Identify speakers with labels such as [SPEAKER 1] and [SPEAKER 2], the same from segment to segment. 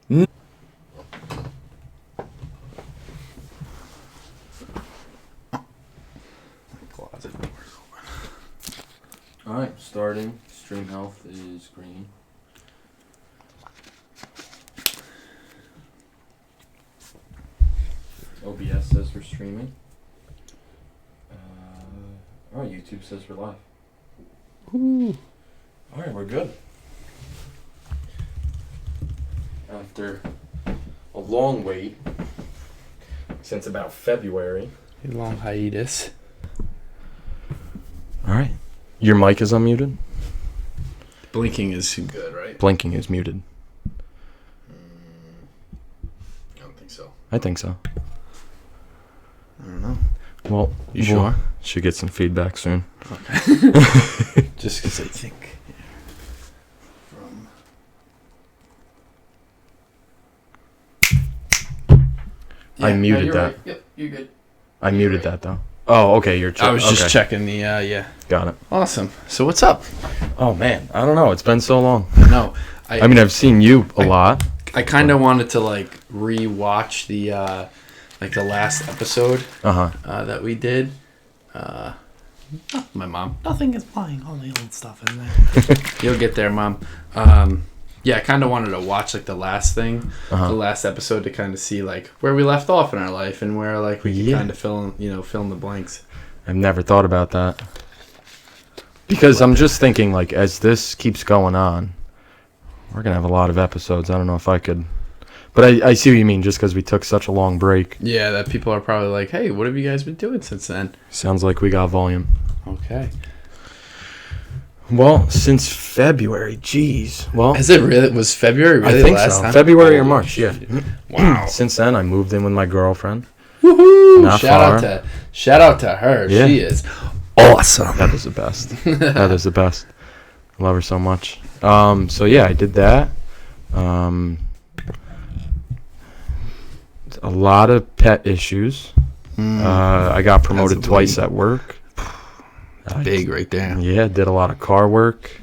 [SPEAKER 1] Closet doors open.
[SPEAKER 2] Alright, starting. Stream health is green. OBS says we're streaming. YouTube says we're live.
[SPEAKER 1] Woo.
[SPEAKER 2] Alright, we're good. After a long wait, since about February.
[SPEAKER 1] A long hiatus.
[SPEAKER 2] Alright. Your mic is unmuted?
[SPEAKER 1] Blinking is good, right?
[SPEAKER 2] Blinking is muted.
[SPEAKER 1] I don't think so.
[SPEAKER 2] I think so.
[SPEAKER 1] I don't know.
[SPEAKER 2] Well,
[SPEAKER 1] you sure?
[SPEAKER 2] Should get some feedback soon.
[SPEAKER 1] Okay. Just because I think
[SPEAKER 2] I muted that.
[SPEAKER 1] Right. Yep, you're good.
[SPEAKER 2] I muted that though. Oh, okay.
[SPEAKER 1] I was just checking the yeah.
[SPEAKER 2] Got it.
[SPEAKER 1] Awesome. So what's up?
[SPEAKER 2] Oh man, I don't know. It's been so long.
[SPEAKER 1] No,
[SPEAKER 2] I mean, I've seen you a lot.
[SPEAKER 1] I kind of wanted to re-watch the the last episode that we did. My mom. Nothing is playing. All the old stuff in there. You'll get there, Mom. Yeah, I kind of wanted to watch the last thing, the last episode, to kind of see where we left off in our life and where we could kind of fill in the blanks.
[SPEAKER 2] I've never thought about that because I'm just thinking as this keeps going on, we're gonna have a lot of episodes. I don't know if I could, but I see what you mean. Just because we took such a long break.
[SPEAKER 1] Yeah, that people are probably like, "Hey, what have you guys been doing since then?"
[SPEAKER 2] Sounds like we got volume.
[SPEAKER 1] Okay.
[SPEAKER 2] Well, since February, geez. Well,
[SPEAKER 1] is it really? Was February really
[SPEAKER 2] I think
[SPEAKER 1] last
[SPEAKER 2] so.
[SPEAKER 1] time?
[SPEAKER 2] February or March, yeah.
[SPEAKER 1] Wow.
[SPEAKER 2] Since then, I moved in with my girlfriend.
[SPEAKER 1] Woohoo!
[SPEAKER 2] Not far.
[SPEAKER 1] Shout out to her.
[SPEAKER 2] Yeah.
[SPEAKER 1] She is awesome.
[SPEAKER 2] That is the best. That is the best. I love her so much. So yeah, I did that. A lot of pet issues. I got promoted twice at work.
[SPEAKER 1] Big right there.
[SPEAKER 2] Yeah, did a lot of car work.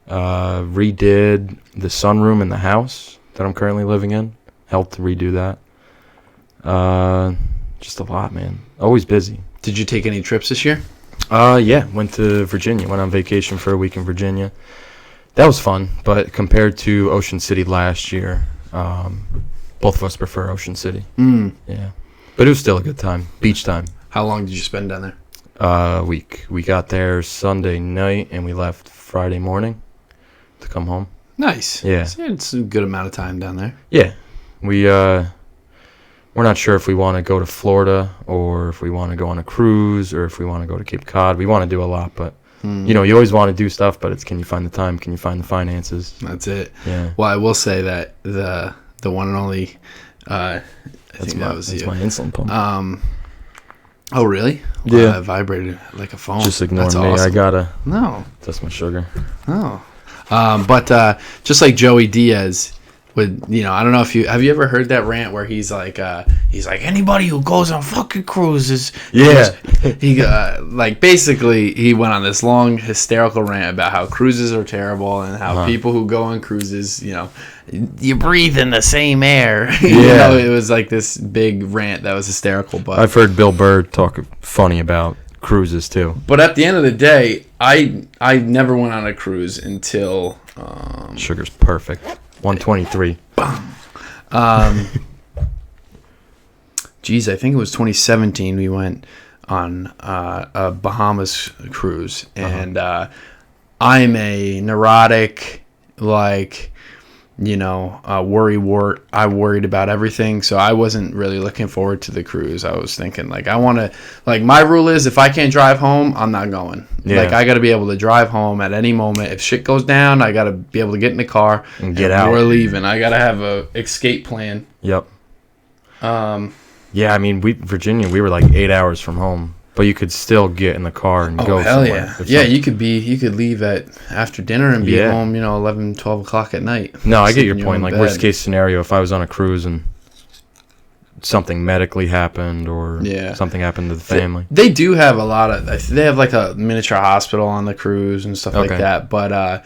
[SPEAKER 2] Redid the sunroom in the house that I'm currently living in. Helped redo that. Just a lot, man. Always busy.
[SPEAKER 1] Did you take any trips this year?
[SPEAKER 2] Yeah, went to Virginia. Went on vacation for a week in Virginia. That was fun, but compared to Ocean City last year, both of us prefer Ocean City. Yeah, but it was still a good time. Beach time.
[SPEAKER 1] How long did you spend down there?
[SPEAKER 2] Week. We got there Sunday night and we left Friday morning to come home.
[SPEAKER 1] Nice.
[SPEAKER 2] Yeah.
[SPEAKER 1] So it's a good amount of time down there.
[SPEAKER 2] Yeah. We're not sure if we want to go to Florida or if we want to go on a cruise or if we want to go to Cape Cod. We want to do a lot, but you always want to do stuff, but it's can you find the time? Can you find the finances?
[SPEAKER 1] That's it.
[SPEAKER 2] Yeah.
[SPEAKER 1] Well, I will say that the one and only
[SPEAKER 2] That's my insulin pump.
[SPEAKER 1] Oh, really?
[SPEAKER 2] Yeah.
[SPEAKER 1] It vibrated like a phone.
[SPEAKER 2] Just ignore
[SPEAKER 1] That's
[SPEAKER 2] me.
[SPEAKER 1] awesome.
[SPEAKER 2] I gotta.
[SPEAKER 1] No.
[SPEAKER 2] That's my sugar.
[SPEAKER 1] Oh. But just like Joey Diaz would, I don't know if have you ever heard that rant where he's like anybody who goes on fucking cruises.
[SPEAKER 2] Yeah.
[SPEAKER 1] He basically he went on this long hysterical rant about how cruises are terrible and how people who go on cruises, you breathe in the same air.
[SPEAKER 2] Yeah.
[SPEAKER 1] It was like this big rant that was hysterical. But
[SPEAKER 2] I've heard Bill Burr talk funny about cruises too.
[SPEAKER 1] But at the end of the day, I never went on a cruise until
[SPEAKER 2] Sugar's perfect. 123.
[SPEAKER 1] Geez, I think it was 2017 we went on a Bahamas cruise, and I'm a neurotic, worry wart. I worried about everything, so I wasn't really looking forward to the cruise. I was thinking, I want to, my rule is if I can't drive home, I'm not going.
[SPEAKER 2] Yeah.
[SPEAKER 1] I got to be able to drive home at any moment. If shit goes down, I got to be able to get in the car
[SPEAKER 2] and get out.
[SPEAKER 1] We're leaving. I got to have a escape plan.
[SPEAKER 2] Yep. Yeah, I mean, Virginia, we were 8 hours from home, but you could still get in the car and go
[SPEAKER 1] hell
[SPEAKER 2] somewhere.
[SPEAKER 1] Yeah. You could leave after dinner and be home, 11, 12 o'clock at night.
[SPEAKER 2] No, I get your point. Worst case scenario, if I was on a cruise and something medically happened or something happened to the family.
[SPEAKER 1] They do have a lot of, they have a miniature hospital on the cruise and stuff like that. But,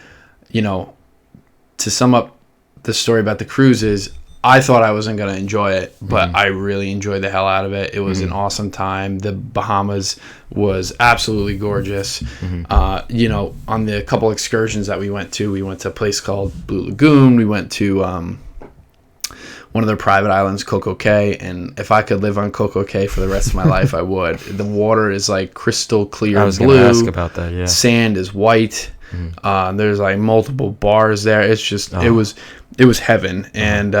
[SPEAKER 1] to sum up the story about the cruise is I thought I wasn't going to enjoy it, but I really enjoyed the hell out of it. It was an awesome time. The Bahamas was absolutely gorgeous. You know, on the couple excursions that we went to a place called Blue Lagoon. We went to one of their private islands, Coco Cay, and if I could live on Coco Cay for the rest of my life, I would. The water is like crystal clear blue. I was going to
[SPEAKER 2] ask about that, yeah.
[SPEAKER 1] Sand is white. There's like multiple bars there. It's just it was heaven, and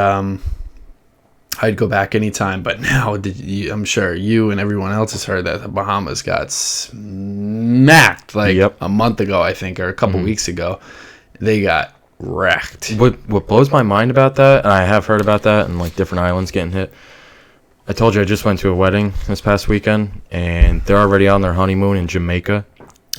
[SPEAKER 1] I'd go back anytime. But now, I'm sure you and everyone else has heard that the Bahamas got smacked like a month ago, I think, or a couple weeks ago. They got wrecked.
[SPEAKER 2] What blows my mind about that, and I have heard about that, and like different islands getting hit. I told you I just went to a wedding this past weekend, and they're already on their honeymoon in Jamaica,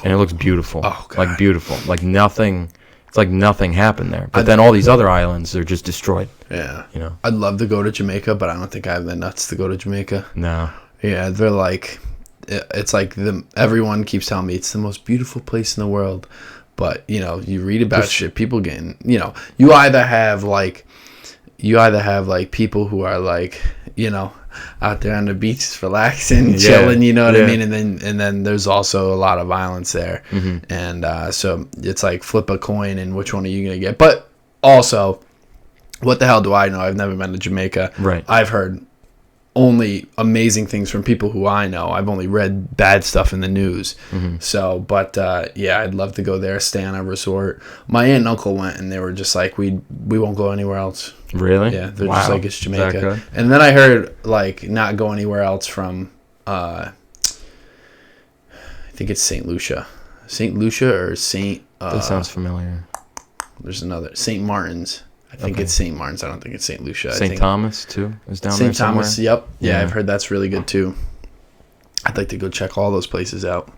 [SPEAKER 2] and it looks beautiful. Oh, God. Like beautiful. Like nothing. It's like nothing happened there. But then all these other islands are just destroyed.
[SPEAKER 1] Yeah.
[SPEAKER 2] You know.
[SPEAKER 1] I'd love to go to Jamaica, but I don't think I have the nuts to go to Jamaica.
[SPEAKER 2] No.
[SPEAKER 1] Yeah, they're like, it's like everyone keeps telling me it's the most beautiful place in the world. But, you know, you read about shit, people getting, you know, you either have like people who are like, you know, out there on the beaches relaxing, chilling, you know what I mean? And then there's also a lot of violence there. And so it's like flip a coin and which one are you going to get? But also, what the hell do I know? I've never been to Jamaica.
[SPEAKER 2] Right.
[SPEAKER 1] I've heard only amazing things from people who I know. I've only read bad stuff in the news. So, but yeah, I'd love to go there, stay on a resort. My aunt and uncle went, and they were just like, we won't go anywhere else.
[SPEAKER 2] Really?
[SPEAKER 1] Yeah, they're just like, it's Jamaica. And then I heard like not go anywhere else from I think it's St. Lucia or St.
[SPEAKER 2] That sounds familiar.
[SPEAKER 1] There's another St. Martin's. I think it's St. Martin's. I don't think it's St. Lucia.
[SPEAKER 2] St. Thomas, too, is down there somewhere. St. Thomas,
[SPEAKER 1] yep. Yeah, I've heard that's really good, too. I'd like to go check all those places out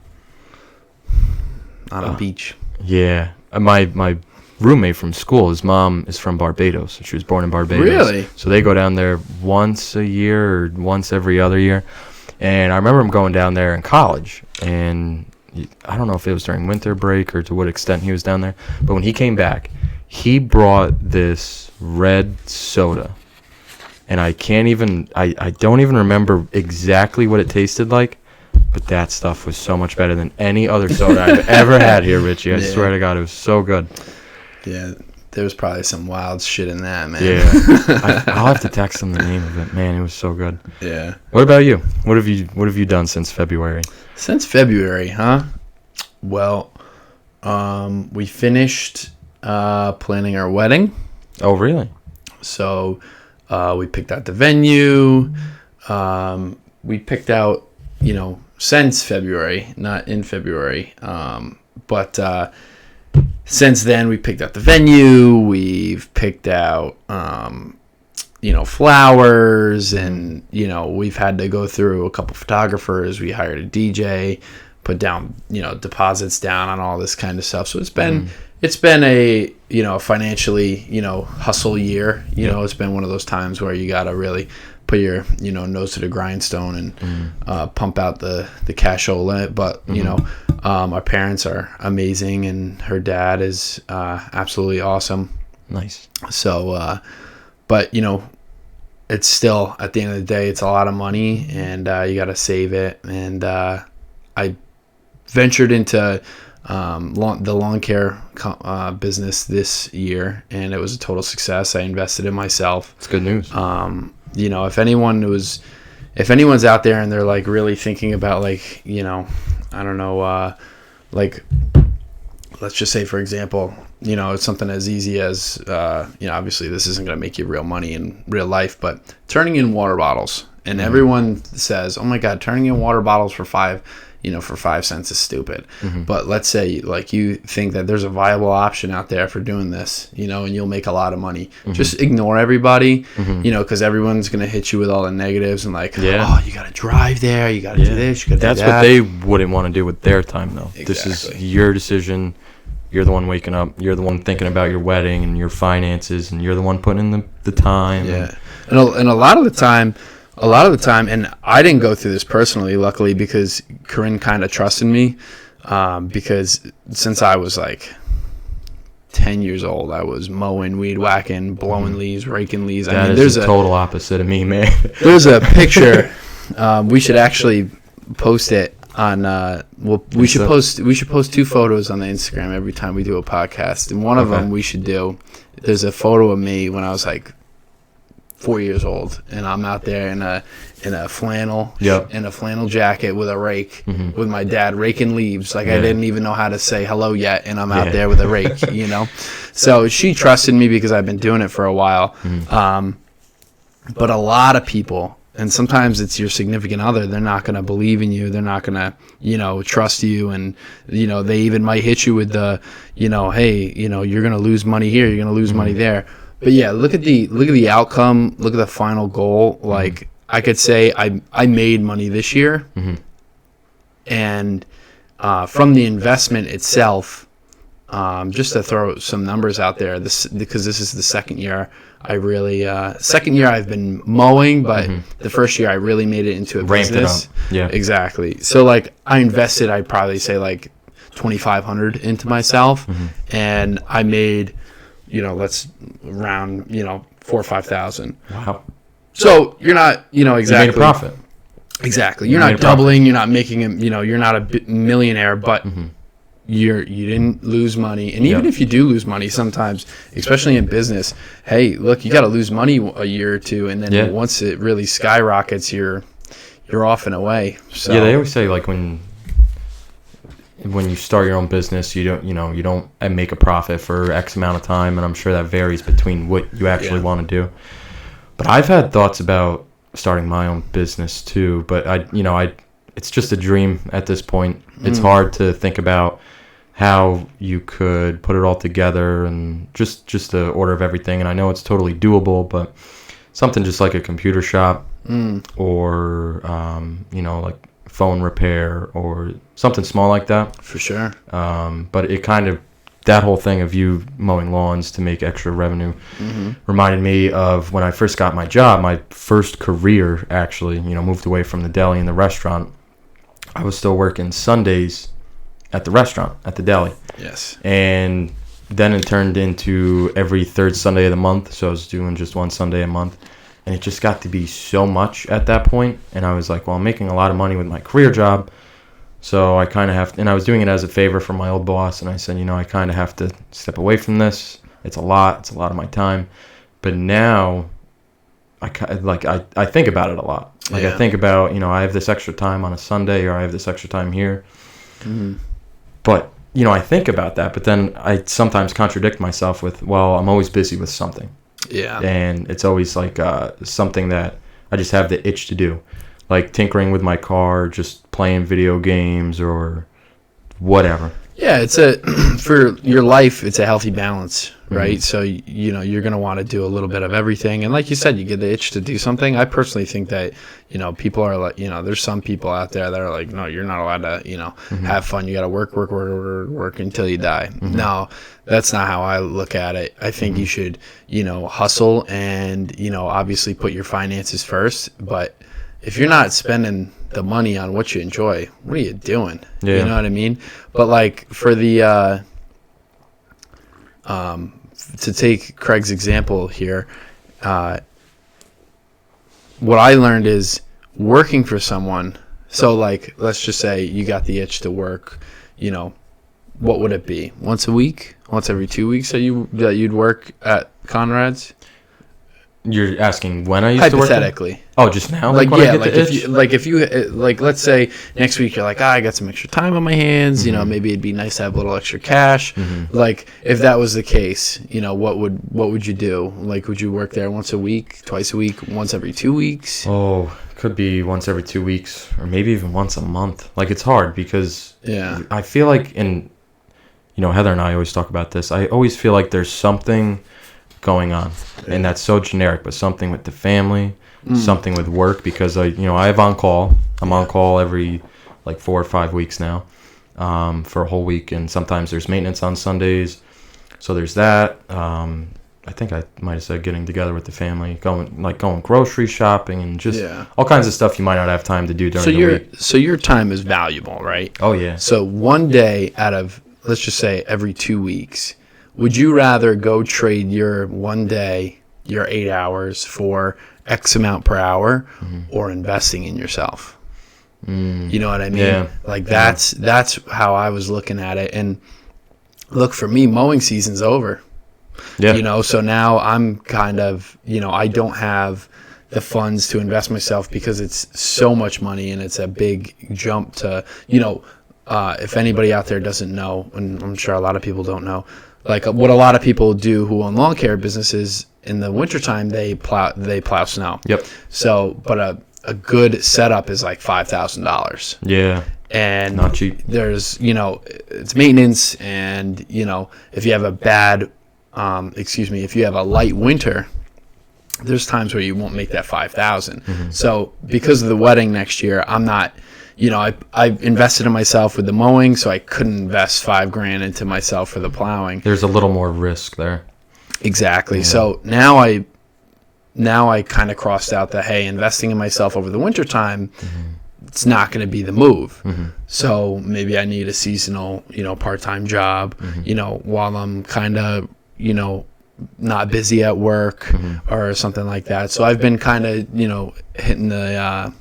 [SPEAKER 1] on a beach.
[SPEAKER 2] Yeah. My roommate from school, his mom is from Barbados. She was born in Barbados.
[SPEAKER 1] Really?
[SPEAKER 2] So they go down there once a year or once every other year. And I remember him going down there in college. And I don't know if it was during winter break or to what extent he was down there. But when he came back, he brought this red soda, and I don't even remember exactly what it tasted like, but that stuff was so much better than any other soda I've ever had here, Richie. I swear to God, it was so good.
[SPEAKER 1] Yeah, there was probably some wild shit in that, man.
[SPEAKER 2] Yeah, I'll have to text him the name of it. Man, it was so good.
[SPEAKER 1] Yeah.
[SPEAKER 2] What about you? What have you done since February?
[SPEAKER 1] Since February, huh? Well, we finished planning our wedding.
[SPEAKER 2] Oh, really?
[SPEAKER 1] So we picked out the venue. We picked out, you know, since February, not in February. But since then, we picked out the venue. We've picked out, you know, flowers, and, you know, we've had to go through a couple photographers. We hired a DJ, put down, you know, deposits down on all this kind of stuff. So it's been a, you know, financially, you know, hustle year. You know, it's been one of those times where you got to really put your, you know, nose to the grindstone and pump out the cashola. But, you know, our parents are amazing, and her dad is absolutely awesome.
[SPEAKER 2] Nice.
[SPEAKER 1] So, but, you know, it's still, at the end of the day, it's a lot of money, and you got to save it. And I ventured into the lawn care business this year, and it was a total success. I invested in myself.
[SPEAKER 2] It's good news.
[SPEAKER 1] You know, if anyone's out there and they're like really thinking about, like, you know, I don't know, like, let's just say, for example, you know, it's something as easy as, you know, obviously this isn't going to make you real money in real life, but turning in water bottles. And everyone says, oh my God, turning in water bottles for 5 cents is stupid. But let's say, like, you think that there's a viable option out there for doing this, you know, and you'll make a lot of money. Just ignore everybody, you know, because everyone's going to hit you with all the negatives and like, oh, you got to drive there, you got to do this, you got to do that.
[SPEAKER 2] That's what they wouldn't want to do with their time, though.
[SPEAKER 1] Exactly.
[SPEAKER 2] This is your decision. You're the one waking up. You're the one thinking about your wedding and your finances, and you're the one putting in the time.
[SPEAKER 1] Yeah. And a lot of the time, and I didn't go through this personally, luckily, because Corinne kind of trusted me, because since I was like 10 years old, I was mowing, weed whacking, blowing leaves, raking leaves.
[SPEAKER 2] That is the total opposite of me, man.
[SPEAKER 1] There's a picture. We should actually post it on. We should post 2 photos on the Instagram every time we do a podcast, and one of them we should do. There's a photo of me when I was like 4 years old, and I'm out there in a flannel in a flannel jacket with a rake with my dad raking leaves. Like I didn't even know how to say hello yet, and I'm out there with a rake, So she trusted me because I've been doing it for a while. But a lot of people, and sometimes it's your significant other, they're not going to believe in you. They're not going to, trust you. And, they even might hit you with the, hey, you're going to lose money here. You're going to lose money there. But yeah, look at the outcome. Look at the final goal. Like I could say I made money this year, and from the investment itself, just to throw some numbers out there, because this is the second year I've been mowing, but the first year I really made it into a business.
[SPEAKER 2] Ramped it up. Yeah,
[SPEAKER 1] exactly. So like I invested, I'd probably say like $2,500 into myself, and I made. Let's round, 4,000 or 5,000.
[SPEAKER 2] Wow.
[SPEAKER 1] So you're not, exactly.
[SPEAKER 2] You made a profit.
[SPEAKER 1] Exactly. You're not doubling. You're not making him, you're not a millionaire, but you didn't lose money. And even if you do lose money sometimes, especially in business, hey, look, you got to lose money a year or two. And then once it really skyrockets, you're off and away. So
[SPEAKER 2] yeah, they always say like when you start your own business, you don't make a profit for X amount of time, and I'm sure that varies between what you actually want to do. But I've had thoughts about starting my own business too, but it's just a dream at this point. It's hard to think about how you could put it all together and just the order of everything. And I know it's totally doable, but something just like a computer shop or like phone repair or something small like that.
[SPEAKER 1] For sure.
[SPEAKER 2] But it kind of, that whole thing of you mowing lawns to make extra revenue reminded me of when I first got my job, my first career actually, moved away from the deli and the restaurant. I was still working Sundays at the restaurant, at the deli.
[SPEAKER 1] Yes.
[SPEAKER 2] And then it turned into every third Sunday of the month. So I was doing just one Sunday a month. And it just got to be so much at that point. And I was like, well, I'm making a lot of money with my career job. So I kind of have to, and I was doing it as a favor from my old boss. And I said, I kind of have to step away from this. It's a lot of my time. But now I think about it a lot. Like I think about, I have this extra time on a Sunday or I have this extra time here. But, I think about that. But then I sometimes contradict myself with, well, I'm always busy with something.
[SPEAKER 1] Yeah.
[SPEAKER 2] And it's always like something that I just have the itch to do. Like tinkering with my car, just playing video games or whatever.
[SPEAKER 1] Yeah, for your life, it's a healthy balance, right? So, you're going to want to do a little bit of everything. And like you said, you get the itch to do something. I personally think that, people are like, there's some people out there that are like, no, you're not allowed to, have fun. You got to work until you die. No, that's not how I look at it. I think you should, hustle and, obviously put your finances first. But if you're not spending the money on what you enjoy, what are you doing?
[SPEAKER 2] Yeah.
[SPEAKER 1] You know what I mean? But like for the to take Craig's example here, what I learned is working for someone. So like, let's just say you got the itch to work, what would it be? Once a week? Once every 2 weeks that you'd work at Conrad's?
[SPEAKER 2] You're asking when I used to work?
[SPEAKER 1] Hypothetically.
[SPEAKER 2] Oh, just now?
[SPEAKER 1] If you let's say next week you're like, I got some extra time on my hands, maybe it'd be nice to have a little extra cash. Like if that was the case, what would you do? Like, would you work there once a week, twice a week, once every 2 weeks?
[SPEAKER 2] Oh, could be once every 2 weeks or maybe even once a month. Like it's hard because I feel like Heather and I always talk about this. I always feel like there's something going on, and that's so generic, but something with the family, something with work, because I have on call. I'm on call every like 4 or 5 weeks now, for a whole week, and sometimes there's maintenance on Sundays, so there's that. I think I might have said getting together with the family, going grocery shopping, and just all kinds of stuff you might not have time to do during the week.
[SPEAKER 1] So your time is valuable, right?
[SPEAKER 2] Oh yeah.
[SPEAKER 1] So one day out of, let's just say every 2 weeks, would you rather go trade your 1 day, your 8 hours for X amount per hour, or investing in yourself? You know what I mean?
[SPEAKER 2] Yeah.
[SPEAKER 1] Like that's how I was looking at it. And look, for me, mowing season's over.
[SPEAKER 2] Yeah.
[SPEAKER 1] You know, so now I'm kind of, you know, I don't have the funds to invest myself because it's so much money and it's a big jump to, you know, if anybody out there doesn't know, and I'm sure a lot of people don't know, like what a lot of people do who own lawn care businesses in the wintertime, they plow snow.
[SPEAKER 2] Yep.
[SPEAKER 1] So, but a good setup is like $5,000.
[SPEAKER 2] Yeah.
[SPEAKER 1] And
[SPEAKER 2] not cheap.
[SPEAKER 1] There's, you know, it's maintenance, and, you know, if you have a bad, if you have a light winter, there's times where you won't make that 5,000. So because of the wedding next year, I'm not, you know, I invested in myself with the mowing, so I couldn't invest $5,000 into myself for the plowing.
[SPEAKER 2] There's a little more risk there.
[SPEAKER 1] Exactly. Yeah. So now I kind of crossed out the, hey, investing in myself over the winter time, it's not going to be the move. So maybe I need a seasonal, you know, part-time job, you know, while I'm kind of, you know, not busy at work or something like that. So I've been kind of, you know, hitting the,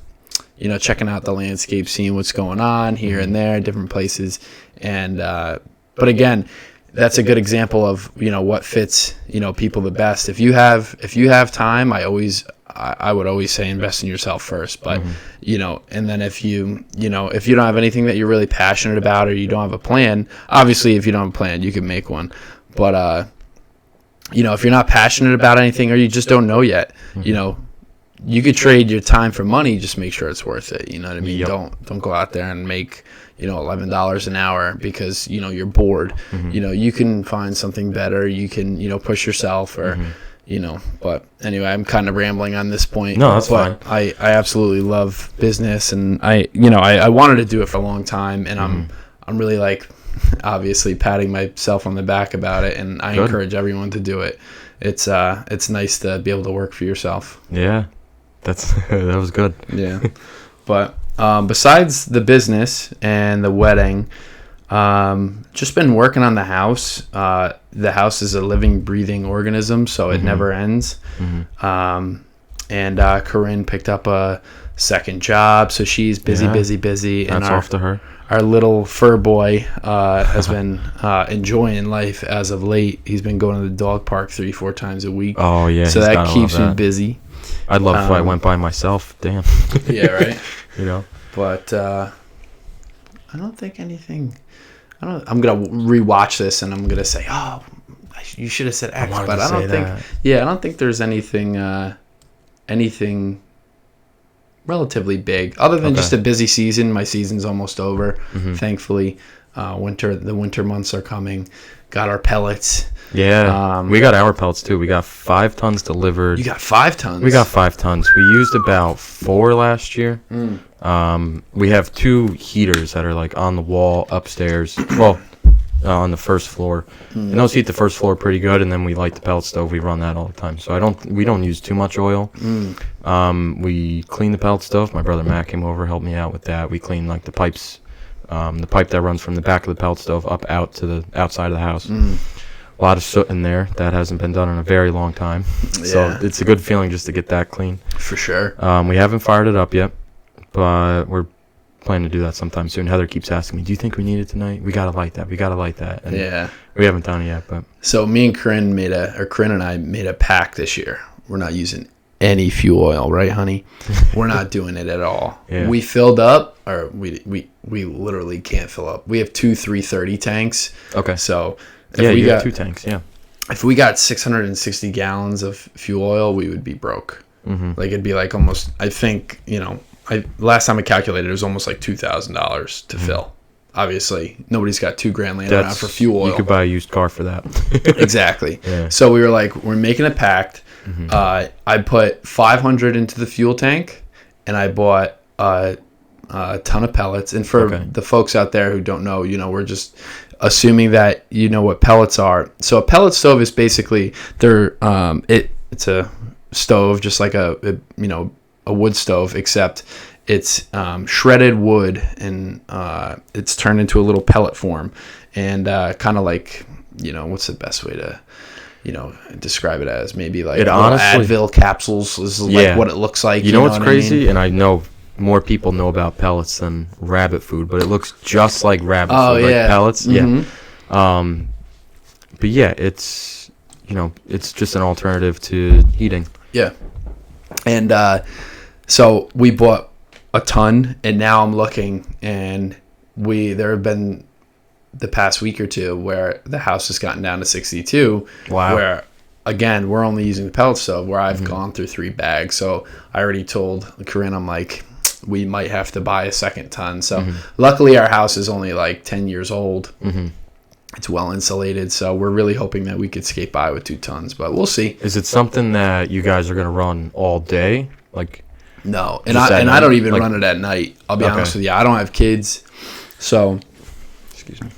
[SPEAKER 1] you know, checking out the landscape, seeing what's going on here and there, different places. And, but again, that's a good example of, you know, what fits, you know, people the best. If you have time, I would always say invest in yourself first. But, you know, and then if you don't have anything that you're really passionate about, or you don't have a plan, obviously if you don't have a plan, you can make one. But, you know, if you're not passionate about anything, or you just don't know yet, you know, you could trade your time for money. Just make sure it's worth it. You know what I mean? Yep. Don't go out there and make, you know, $11 an hour because, you know, you're bored. You know, you can find something better. You can, you know, push yourself, or, you know. But anyway, I'm kind of rambling on this point.
[SPEAKER 2] No, that's fine.
[SPEAKER 1] I absolutely love business, and I wanted to do it for a long time, and I'm really, like, obviously patting myself on the back about it, and I encourage everyone to do it. It's nice to be able to work for yourself.
[SPEAKER 2] Yeah. That was good.
[SPEAKER 1] Yeah. But besides the business and the wedding, just been working on the house. The house is a living, breathing organism, so it never ends. And Corinne picked up a second job, so she's busy. And
[SPEAKER 2] that's off to her.
[SPEAKER 1] Our little fur boy has been enjoying life as of late. He's been going to the dog park 3-4 times a week.
[SPEAKER 2] Oh, yeah.
[SPEAKER 1] So that keeps me busy.
[SPEAKER 2] I'd love if I went by myself. Damn.
[SPEAKER 1] Yeah, right.
[SPEAKER 2] You know?
[SPEAKER 1] But I don't think anything... I'm going to rewatch this, and I'm going to say, oh, you should have said X. But I don't think... That. Yeah, I don't think there's anything relatively big. Other than just a busy season. My season's almost over, thankfully. The winter months are coming. Got our pellets.
[SPEAKER 2] Yeah, we got our pellets too. We got 5 tons delivered.
[SPEAKER 1] You got 5 tons?
[SPEAKER 2] We got 5 tons. We used about 4 last year. We have 2 heaters that are like on the wall upstairs. Well, on the first floor. And those heat the first floor pretty good, and then we light the pellet stove. We run that all the time. So we don't use too much oil. We clean the pellet stove. My brother Matt came over, helped me out with that. We clean like the pipes. The pipe that runs from the back of the pellet stove out to the outside of the house. A lot of soot in there. That hasn't been done in a very long time. So it's a good feeling just to get that clean. For sure. We haven't fired it up yet, but we're planning to do that sometime soon. Heather keeps asking me, do you think we need it tonight? We got to light that. And we haven't done it yet. But so me and Corinne and I made a pact this year. We're not using any fuel oil, right, honey? We're not doing it at all. We filled up, or we literally can't fill up. We have 2 330 tanks. Okay. So if we got 2 tanks, if we got 660 gallons of fuel oil, we would be broke. Like it'd be like almost, I think, you know, last time I calculated, it was almost like $2,000 to fill. Obviously, nobody's got $2,000 laying around for fuel oil. You could buy a used car for that. Exactly. So we were like, we're making a pact. I put 500 into the fuel tank, and I bought a ton of pellets. And for the folks out there who don't know, you know, we're just assuming that you know what pellets are. So a pellet stove is basically it's a stove just like a wood stove, except it's shredded wood, and it's turned into a little pellet form, and kind of like
[SPEAKER 1] what's the best way to, describe it as? Maybe like
[SPEAKER 2] honestly,
[SPEAKER 1] Advil capsules is like what it looks like.
[SPEAKER 2] You know what's crazy? I mean? And I know more people know about pellets than rabbit food, but it looks just like rabbit food, like pellets. Mm-hmm. Yeah. But yeah, it's just an alternative to heating. Yeah.
[SPEAKER 1] And so we bought a ton, and now I'm looking, and there have been the past week or two where the house has gotten down to 62.
[SPEAKER 2] Wow.
[SPEAKER 1] Where, again, we're only using the pellet stove, where I've gone through 3 bags. So I already told Corinne, I'm like, we might have to buy a second ton. So luckily our house is only like 10 years old. Mm-hmm. It's well insulated, so we're really hoping that we could skate by with 2 tons, but we'll see.
[SPEAKER 2] Is it something that you guys are going to run all day? Like,
[SPEAKER 1] no, and I don't even run it at night. I'll be honest with you. I don't have kids, so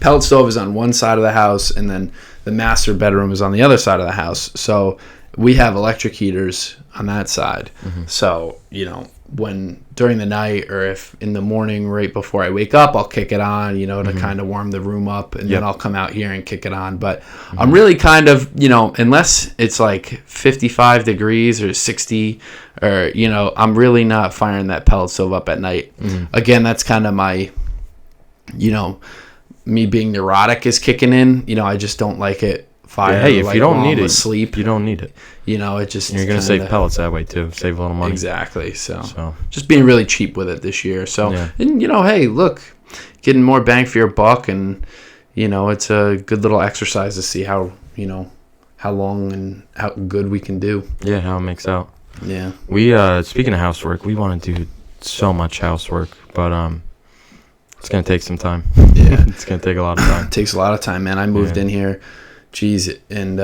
[SPEAKER 1] pellet stove is on one side of the house, and then the master bedroom is on the other side of the house. So we have electric heaters on that side. Mm-hmm. So when during the night, or if in the morning right before I wake up, I'll kick it on, to kind of warm the room up, and then I'll come out here and kick it on. But I'm really kind of, unless it's like 55 degrees or 60, or, I'm really not firing that pellet stove up at night. Again, that's kind of my, me being neurotic is kicking in. I just don't like it fire.
[SPEAKER 2] Yeah, hey, if
[SPEAKER 1] like,
[SPEAKER 2] you don't need it,
[SPEAKER 1] sleep.
[SPEAKER 2] You don't need it.
[SPEAKER 1] It just...
[SPEAKER 2] You're going to save pellets that way, too. Save a little money.
[SPEAKER 1] Exactly. So just being really cheap with it this year. So, and, hey, look, getting more bang for your buck, and, it's a good little exercise to see how, how long and how good we can do.
[SPEAKER 2] Yeah, how it makes out.
[SPEAKER 1] Yeah.
[SPEAKER 2] We, speaking of housework, we want to do so much housework, but, it's going to take some time. Yeah. It's going to take a lot of time.
[SPEAKER 1] It takes a lot of time, man. I moved in here, and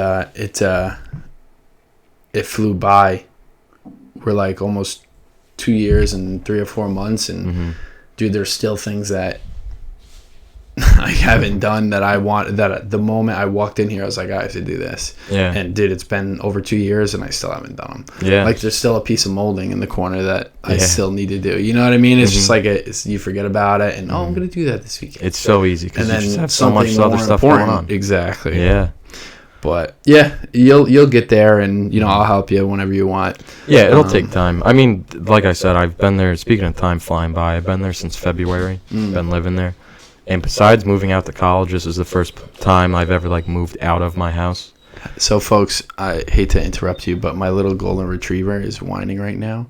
[SPEAKER 1] it flew by. We're like almost 2 years and 3 or 4 months, and dude, there's still things that I haven't done that I want. That at the moment I walked in here, I was like, I have to do this. Yeah. And dude, it's been over 2 years, and I still haven't done them. Yeah. Like there's still a piece of molding in the corner that I still need to do. You know what I mean? It's just like you forget about it, and I'm gonna do that this weekend.
[SPEAKER 2] It's so easy because you just have so much other stuff going on.
[SPEAKER 1] Exactly.
[SPEAKER 2] Yeah.
[SPEAKER 1] But yeah, you'll get there, and I'll help you whenever you want.
[SPEAKER 2] Yeah, it'll take time. I mean, like I said, I've been there. Speaking of time flying by, I've been there since February. Been living there, and besides moving out to college, this is the first time I've ever moved out of my house.
[SPEAKER 1] So, folks, I hate to interrupt you, but my little golden retriever is whining right now,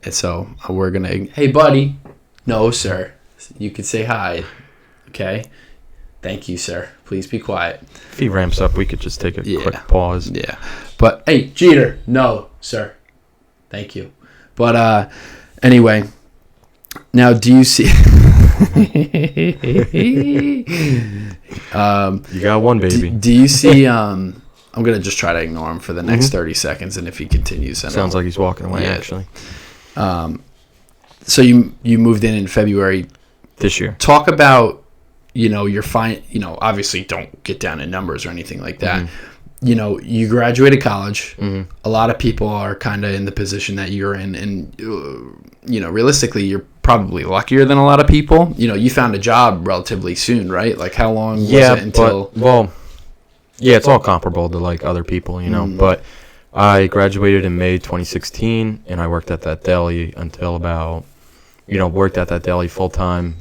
[SPEAKER 1] and so we're gonna. Hey, buddy. No, sir. You could say hi. Okay. Thank you, sir. Please be quiet.
[SPEAKER 2] If he ramps up, we could just take a quick pause.
[SPEAKER 1] Yeah. But, hey, Jeter. No, sir. Thank you. But, anyway. Now, do you see...
[SPEAKER 2] you got one, baby.
[SPEAKER 1] Do you see... I'm going to just try to ignore him for the next 30 seconds, and if he continues...
[SPEAKER 2] Sounds like he's walking away, actually.
[SPEAKER 1] So you moved in February...
[SPEAKER 2] This year.
[SPEAKER 1] Talk about... you're fine, obviously don't get down in numbers or anything like that. You graduated college. A lot of people are kind of in the position that you're in, and, realistically, you're probably luckier than a lot of people. You found a job relatively soon, right? Like, how long was it until...
[SPEAKER 2] it's all comparable to, other people, but I graduated in May 2016, and I worked at that deli until about, worked at that deli full-time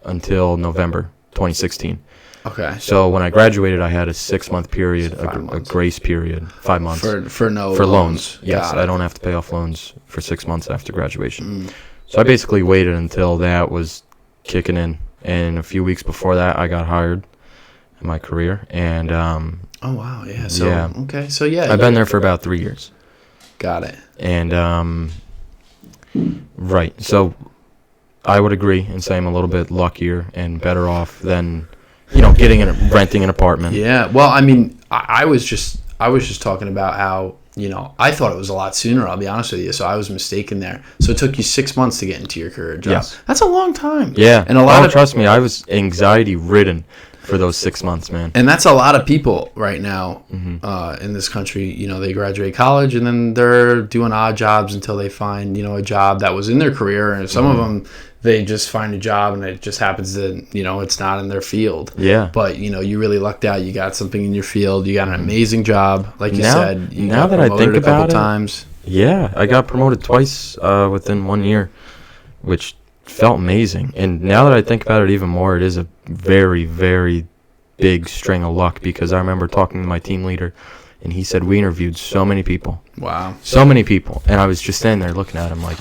[SPEAKER 2] until November 2016.
[SPEAKER 1] Okay.
[SPEAKER 2] So when I graduated, I had a 6-month period, a grace period, 5 months
[SPEAKER 1] for
[SPEAKER 2] loans. Yes, I don't have to pay off loans for 6 months after graduation. So I basically waited until that was kicking in, and a few weeks before that, I got hired in my career. And
[SPEAKER 1] oh wow, yeah. So okay, so
[SPEAKER 2] I've been there for about 3 years.
[SPEAKER 1] Got it.
[SPEAKER 2] And right, so. I would agree and say I'm a little bit luckier and better off than, renting an apartment.
[SPEAKER 1] Yeah. Well, I mean, I was just talking about how, I thought it was a lot sooner, I'll be honest with you. So I was mistaken there. So it took you 6 months to get into your career job.
[SPEAKER 2] Yes.
[SPEAKER 1] That's a long time.
[SPEAKER 2] Yeah. And trust me, I was anxiety ridden for those 6 months, man.
[SPEAKER 1] And that's a lot of people right now
[SPEAKER 2] Mm-hmm.
[SPEAKER 1] in this country. They graduate college and then they're doing odd jobs until they find, a job that was in their career. And some of them, they just find a job and it just happens to, it's not in their field.
[SPEAKER 2] Yeah.
[SPEAKER 1] But, you really lucked out. You got something in your field. You got an amazing job. Like you said, you
[SPEAKER 2] now
[SPEAKER 1] got
[SPEAKER 2] that I think
[SPEAKER 1] a couple
[SPEAKER 2] about it,
[SPEAKER 1] times.
[SPEAKER 2] Yeah, I got promoted twice within 1 year, which felt amazing. And now that I think about it even more, it is a very, very big string of luck, because I remember talking to my team leader, and he said we interviewed so many people.
[SPEAKER 1] Wow.
[SPEAKER 2] So many people. And I was just standing there looking at him like,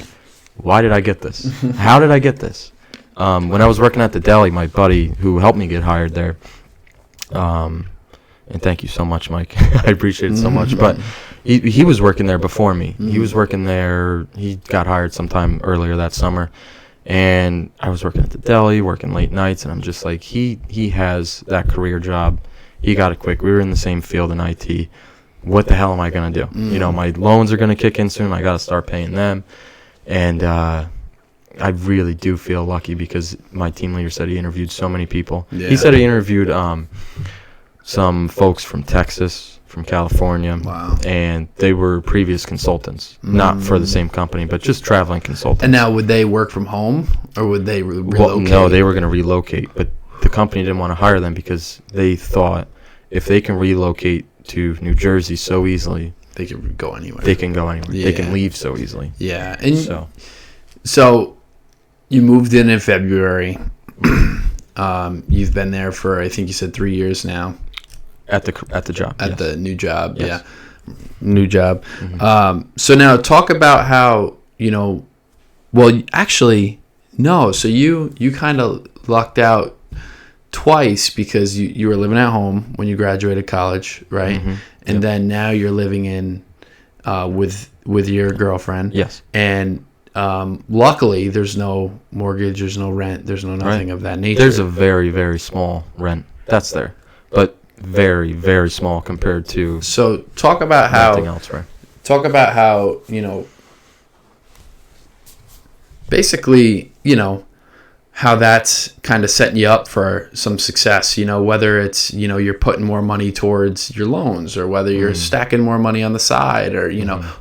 [SPEAKER 2] why did I get this? How did I get this? When I was working at the deli, my buddy who helped me get hired there, and thank you so much, Mike. I appreciate it so much. But he was working there before me. He was working there. He got hired sometime earlier that summer. And I was working at the deli, working late nights, and I'm just like, he has that career job. He got it quick. We were in the same field in IT. What the hell am I going to do? My loans are going to kick in soon. I got to start paying them. And I really do feel lucky, because my team leader said he interviewed so many people. Yeah. He said he interviewed some folks from Texas, from California.
[SPEAKER 1] Wow.
[SPEAKER 2] And they were previous consultants, not for the same company, but just traveling consultants.
[SPEAKER 1] And now, would they work from home, or would they relocate?
[SPEAKER 2] Well, no, they were going to relocate, but the company didn't want to hire them because they thought if they can relocate to New Jersey so easily,
[SPEAKER 1] they can go anywhere.
[SPEAKER 2] They can go anywhere.
[SPEAKER 1] Yeah.
[SPEAKER 2] They can leave so easily.
[SPEAKER 1] Yeah. And so you moved in February. You've been there for, I think you said 3 years now.
[SPEAKER 2] At the job.
[SPEAKER 1] At the new job.
[SPEAKER 2] Yes.
[SPEAKER 1] Yeah. New job.
[SPEAKER 2] Mm-hmm.
[SPEAKER 1] So now talk about how, well, actually, no. So you kind of lucked out twice, because you were living at home when you graduated college, right?
[SPEAKER 2] Mm-hmm.
[SPEAKER 1] And then now you're living in with your girlfriend.
[SPEAKER 2] Yes.
[SPEAKER 1] And luckily, there's no mortgage, there's no rent, there's no nothing of that nature.
[SPEAKER 2] There's a very, very small rent that's there, but very, very small compared to.
[SPEAKER 1] So talk about how.
[SPEAKER 2] Nothing else, right?
[SPEAKER 1] Talk about how basically how that's kind of setting you up for some success, whether it's, you're putting more money towards your loans, or whether you're stacking more money on the side, or,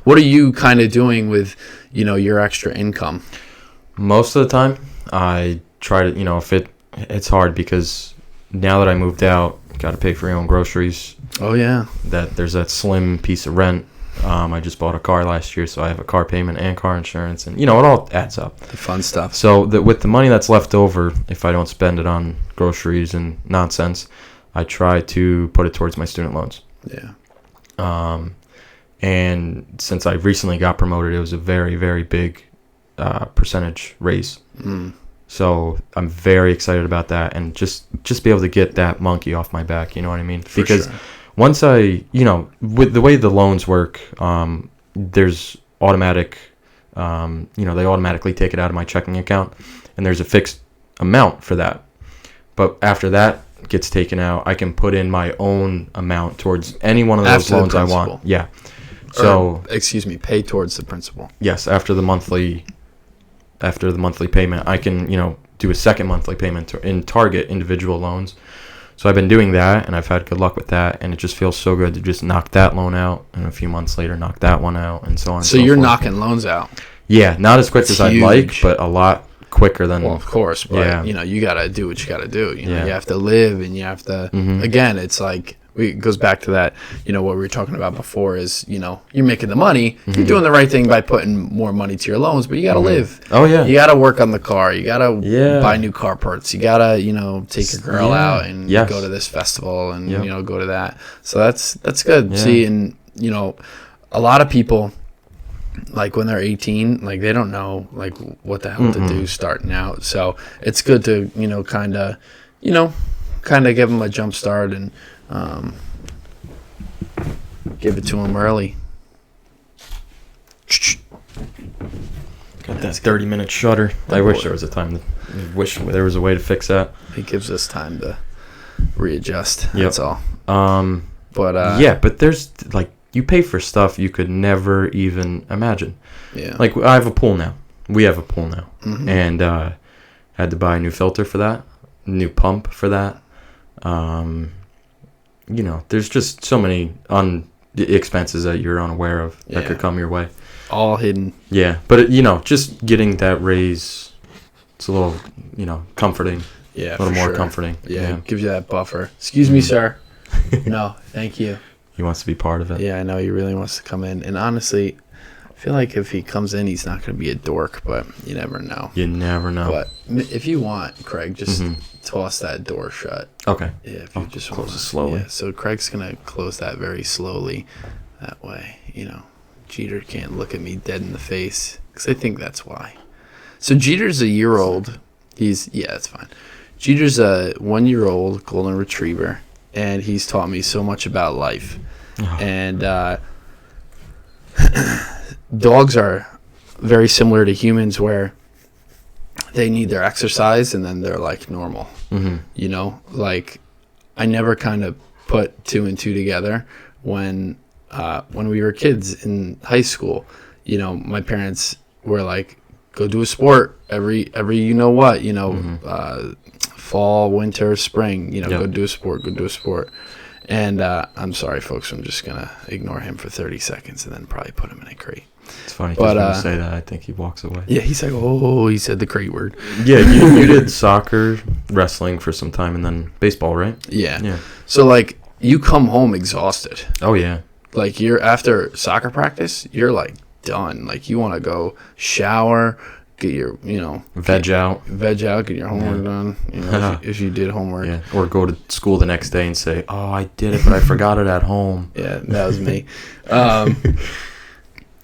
[SPEAKER 1] what are you kind of doing with, your extra income?
[SPEAKER 2] Most of the time, I try to, if it's hard, because now that I moved out, got to pay for your own groceries.
[SPEAKER 1] Oh, yeah.
[SPEAKER 2] There's that slim piece of rent. I just bought a car last year, so I have a car payment and car insurance, and it all adds up.
[SPEAKER 1] The fun stuff.
[SPEAKER 2] So with the money that's left over, if I don't spend it on groceries and nonsense, I try to put it towards my student loans.
[SPEAKER 1] Yeah.
[SPEAKER 2] And since I recently got promoted, it was a very, very big percentage raise. So I'm very excited about that, and just be able to get that monkey off my back. You know what I mean? Because sure. Once I, with the way the loans work, there's automatic, they automatically take it out of my checking account, and there's a fixed amount for that. But after that gets taken out, I can put in my own amount towards any one of those loans I want. Yeah. So,
[SPEAKER 1] pay towards the principal.
[SPEAKER 2] Yes, after the monthly payment, I can, do a second monthly payment and target individual loans. So I've been doing that, and I've had good luck with that, and it just feels so good to just knock that loan out, and a few months later knock that one out, and so on.
[SPEAKER 1] So you're knocking loans out.
[SPEAKER 2] Yeah, not as quick as I'd like, but a lot quicker than.
[SPEAKER 1] Well, of course, but you gotta do what you gotta do. You have to live, and you have to. Again, it's like. It goes back to that, what we were talking about before is, you're making the money. You're doing the right thing by putting more money to your loans, but you got to live.
[SPEAKER 2] Oh, yeah.
[SPEAKER 1] You got to work on the car. You got to buy new car parts. You got to, take your girl out and go to this festival and, go to that. So that's good. Yeah. See, and, a lot of people, like when they're 18, like they don't know, like what the hell to do starting out. So it's good to, kind of give them a jump start and, give it to him early.
[SPEAKER 2] Got that 30-minute shutter. I wish there was a time. Wish there was a way to fix that.
[SPEAKER 1] It gives us time to readjust. That's all.
[SPEAKER 2] But there's like you pay for stuff you could never even imagine.
[SPEAKER 1] Yeah.
[SPEAKER 2] Like I have a pool now. We have a pool now, and had to buy a new filter for that, new pump for that. There's just so many expenses that you're unaware of that could come your way.
[SPEAKER 1] All hidden.
[SPEAKER 2] Yeah, but just getting that raise, it's a little, comforting.
[SPEAKER 1] Yeah,
[SPEAKER 2] a little more comforting.
[SPEAKER 1] Yeah, gives you that buffer. Excuse me, sir. No, thank you.
[SPEAKER 2] He wants to be part of it.
[SPEAKER 1] Yeah, I know he really wants to come in. And honestly, I feel like if he comes in, he's not going to be a dork, but you never know.
[SPEAKER 2] You never know.
[SPEAKER 1] But if you want, Craig, just toss that door shut.
[SPEAKER 2] Okay.
[SPEAKER 1] Yeah, if you just
[SPEAKER 2] close it slowly.
[SPEAKER 1] Yeah, so Craig's going to close that very slowly. That way, Jeter can't look at me dead in the face, because I think that's why. So Jeter's a year old. That's fine. Jeter's a 1-year-old golden retriever, and he's taught me so much about life. Oh. And dogs are very similar to humans, where they need their exercise and then they're like normal. Like I never kind of put 2 and 2 together when we were kids in high school. My parents were like, go do a sport every fall, winter, spring, go do a sport. And I'm sorry, folks, I'm just going to ignore him for 30 seconds and then probably put him in a crate.
[SPEAKER 2] It's funny because when you say that, I think he walks away.
[SPEAKER 1] Yeah, he's like, he said the crate word.
[SPEAKER 2] Yeah, you did soccer, wrestling for some time, and then baseball, right?
[SPEAKER 1] Yeah. So, like, you come home exhausted.
[SPEAKER 2] Oh, yeah.
[SPEAKER 1] Like, you're after soccer practice, you're, like, done. Like, you want to go shower, get your,
[SPEAKER 2] veg out,
[SPEAKER 1] get your homework done, if you did homework.
[SPEAKER 2] Yeah, or go to school the next day and say, oh, I did it, but I forgot it at home.
[SPEAKER 1] Yeah, that was me.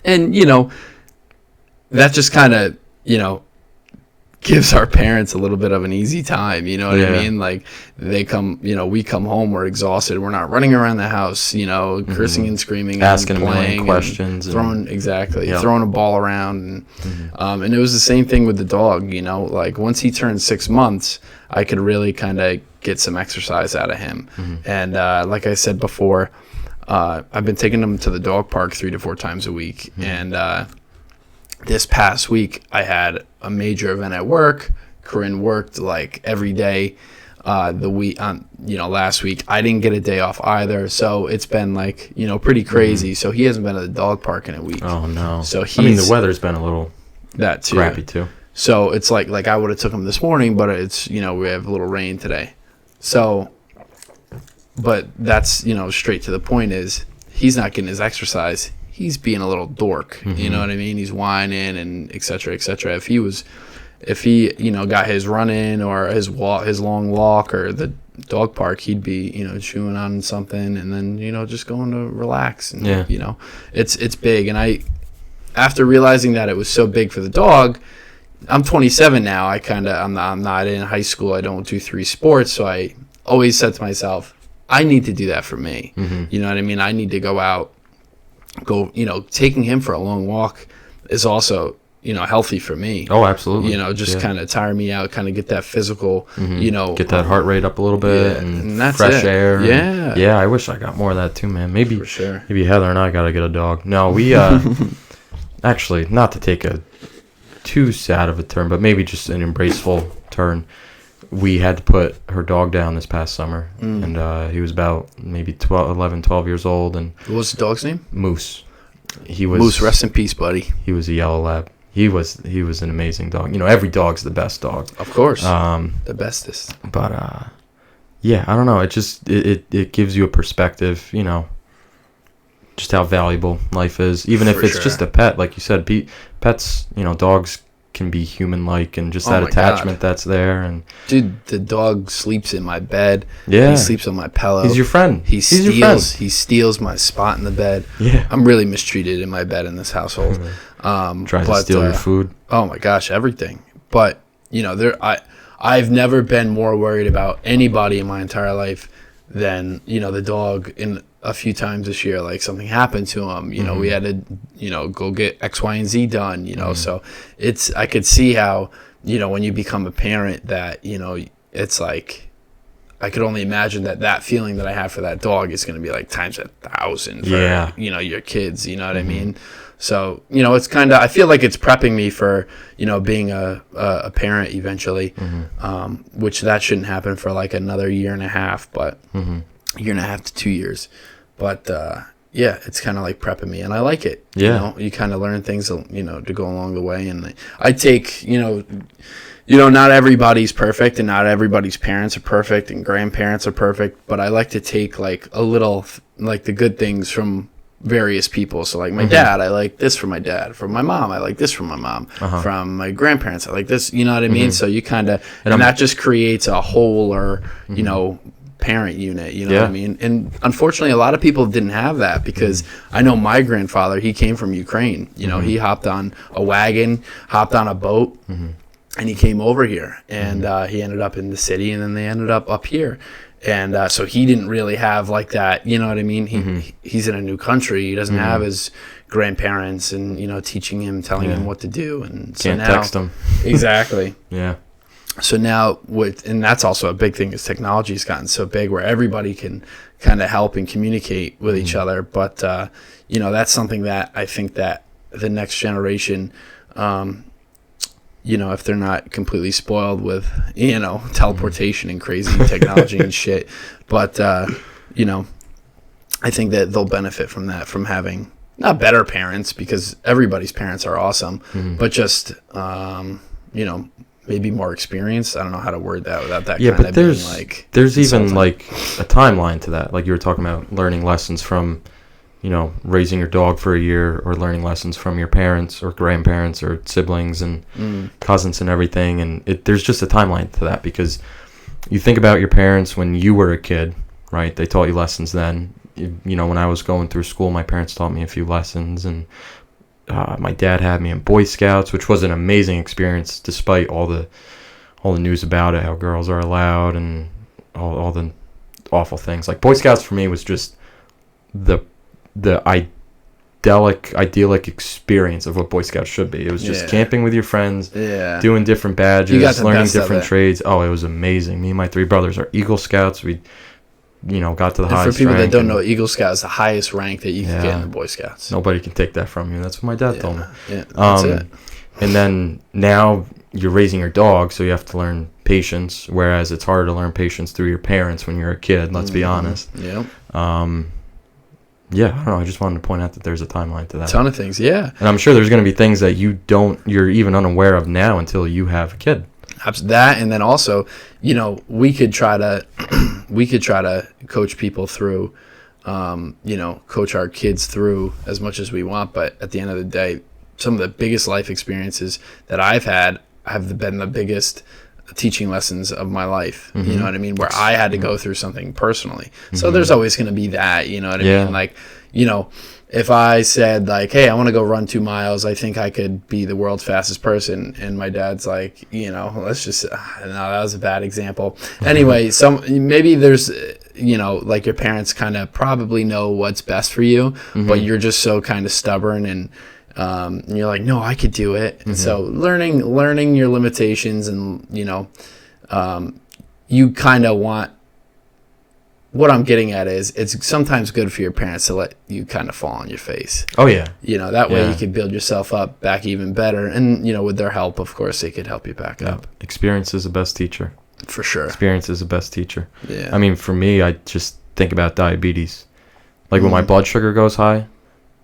[SPEAKER 1] And, that just kind of, gives our parents a little bit of an easy time. You know what I mean? Like, they come, we come home, we're exhausted. We're not running around the house, cursing and screaming,
[SPEAKER 2] asking
[SPEAKER 1] and
[SPEAKER 2] a
[SPEAKER 1] playing,
[SPEAKER 2] million questions,
[SPEAKER 1] throwing a ball around. And it was the same thing with the dog, like once he turned 6 months, I could really kind of get some exercise out of him. And like I said before, I've been taking him to the dog park 3 to 4 times a week. And this past week, I had a major event at work. Corinne worked like every day. Last week I didn't get a day off either, so it's been like pretty crazy. So he hasn't been at the dog park in a week.
[SPEAKER 2] Oh no!
[SPEAKER 1] So
[SPEAKER 2] the weather's been a little crappy too.
[SPEAKER 1] So it's like I would have took him this morning, but it's we have a little rain today. So, but that's straight to the point is he's not getting his exercise. He's being a little dork, you know what I mean? He's whining and et cetera, et cetera. If he got his run in or his long walk or the dog park, he'd be, chewing on something and then, just going to relax. And, it's big. And after realizing that it was so big for the dog, I'm 27 now. I'm not in high school. I don't do 3 sports. So I always said to myself, I need to do that for me. You know what I mean? I need to go out. Taking him for a long walk is also, healthy for me.
[SPEAKER 2] Oh, absolutely.
[SPEAKER 1] Kind of tire me out, kind of get that physical,
[SPEAKER 2] get that heart rate up a little bit and
[SPEAKER 1] that's
[SPEAKER 2] fresh air.
[SPEAKER 1] Yeah.
[SPEAKER 2] Yeah, I wish I got more of that too, man. Maybe,
[SPEAKER 1] for sure.
[SPEAKER 2] Maybe Heather and I got to get a dog. No, we, actually, not to take a too sad of a turn, but maybe just an embraceful turn. We had to put her dog down this past summer, and he was about maybe 12 years old. And
[SPEAKER 1] what was the dog's name?
[SPEAKER 2] Moose.
[SPEAKER 1] Moose, rest in peace, buddy.
[SPEAKER 2] He was a yellow lab. He was an amazing dog. Every dog's the best dog.
[SPEAKER 1] Of course. The bestest.
[SPEAKER 2] But I don't know. It just it gives you a perspective. Just how valuable life is, even if it's just a pet, like you said. Pets, dogs can be human-like, and just that attachment that's there. And
[SPEAKER 1] dude, the dog sleeps in my bed.
[SPEAKER 2] Yeah,
[SPEAKER 1] he sleeps on my pillow.
[SPEAKER 2] He's your friend.
[SPEAKER 1] He steals my spot in the bed.
[SPEAKER 2] Yeah,
[SPEAKER 1] I'm really mistreated in my bed in this household.
[SPEAKER 2] Tries to steal your food.
[SPEAKER 1] Oh my gosh, everything. But I've never been more worried about anybody in my entire life than the dog. In a few times this year, like something happened to him, we had to go get X, Y, and Z done, so I could see how when you become a parent that it's like I could only imagine that feeling that I have for that dog is going to be like times 1,000 for, your kids, you know what I mean? So, it's kind of, I feel like it's prepping me for, being a parent eventually, which that shouldn't happen for like another year and a half, but year and a half to 2 years. But, it's kind of like prepping me, and I like it.
[SPEAKER 2] Yeah.
[SPEAKER 1] You kind of learn things, to go along the way. And I take, not everybody's perfect, and not everybody's parents are perfect, and grandparents are perfect. But I like to take like a little, like the good things from various people. So like my dad, I like this from my dad. From my mom, I like this from my mom. From my grandparents, I like this. You know what I mean? So you kind of, and that just creates a whole, or parent unit, you know what I mean? And unfortunately, a lot of people didn't have that, because I know my grandfather, he came from Ukraine. He hopped on a wagon, hopped on a boat, and he came over here, and he ended up in the city, and then they ended up here. And so he didn't really have like that, you know what I mean? He's in a new country. He doesn't have his grandparents and, teaching him, telling him what to do. And so
[SPEAKER 2] can't text him.
[SPEAKER 1] Exactly.
[SPEAKER 2] Yeah.
[SPEAKER 1] So now and that's also a big thing, is technology has gotten so big where everybody can kind of help and communicate with each other. But, that's something that I think that the next generation, if they're not completely spoiled with, teleportation and crazy technology and shit. But, I think that they'll benefit from that, from having not better parents, because everybody's parents are awesome, but just, maybe more experienced. I don't know how to word that without that kind of being like...
[SPEAKER 2] There's even like a timeline to that. Like you were talking about learning lessons from, raising your dog for a year, or learning lessons from your parents or grandparents or siblings and cousins and everything. And there's just a timeline to that, because you think about your parents when you were a kid, right? They taught you lessons then. When I was going through school, my parents taught me a few lessons, and my dad had me in Boy Scouts, which was an amazing experience, despite all the news about it, how girls are allowed and all the awful things. Like Boy Scouts for me was just the idyllic experience of what Boy Scouts should be. It was just camping with your friends, doing different badges, learning different trades. Oh, it was amazing. Me and my 3 brothers are Eagle Scouts. We got to the highest rank. For people that
[SPEAKER 1] don't know, Eagle Scout is the highest rank that you can get in the Boy Scouts.
[SPEAKER 2] Nobody can take that from you. That's what my dad told me.
[SPEAKER 1] Yeah, that's it.
[SPEAKER 2] And then now you're raising your dog, so you have to learn patience, whereas it's harder to learn patience through your parents when you're a kid, let's be honest.
[SPEAKER 1] Yeah.
[SPEAKER 2] I don't know. I just wanted to point out that there's a timeline to that.
[SPEAKER 1] A ton of things, yeah.
[SPEAKER 2] And I'm sure there's going to be things that you're even unaware of now until you have a kid.
[SPEAKER 1] That, and then also, we could try to coach people through, coach our kids through as much as we want. But at the end of the day, some of the biggest life experiences that I've had have been the biggest teaching lessons of my life. You know what I mean? Where I had to go through something personally. So there's always going to be that, you know what I mean? Like, if I said like, hey, I want to go run 2 miles, I think I could be the world's fastest person. And my dad's like, let's just, no, that was a bad example. Anyway, maybe there's, like your parents kind of probably know what's best for you, but you're just so kind of stubborn, and you're like, no, I could do it. And so learning your limitations, and, you kind of want, what I'm getting at is, it's sometimes good for your parents to let you kind of fall on your face.
[SPEAKER 2] Oh, yeah.
[SPEAKER 1] That way you can build yourself up back even better. And, with their help, of course, they could help you back up.
[SPEAKER 2] Experience is the best teacher.
[SPEAKER 1] For sure.
[SPEAKER 2] Experience is the best teacher.
[SPEAKER 1] Yeah.
[SPEAKER 2] I mean, for me, I just think about diabetes. Like when my blood sugar goes high,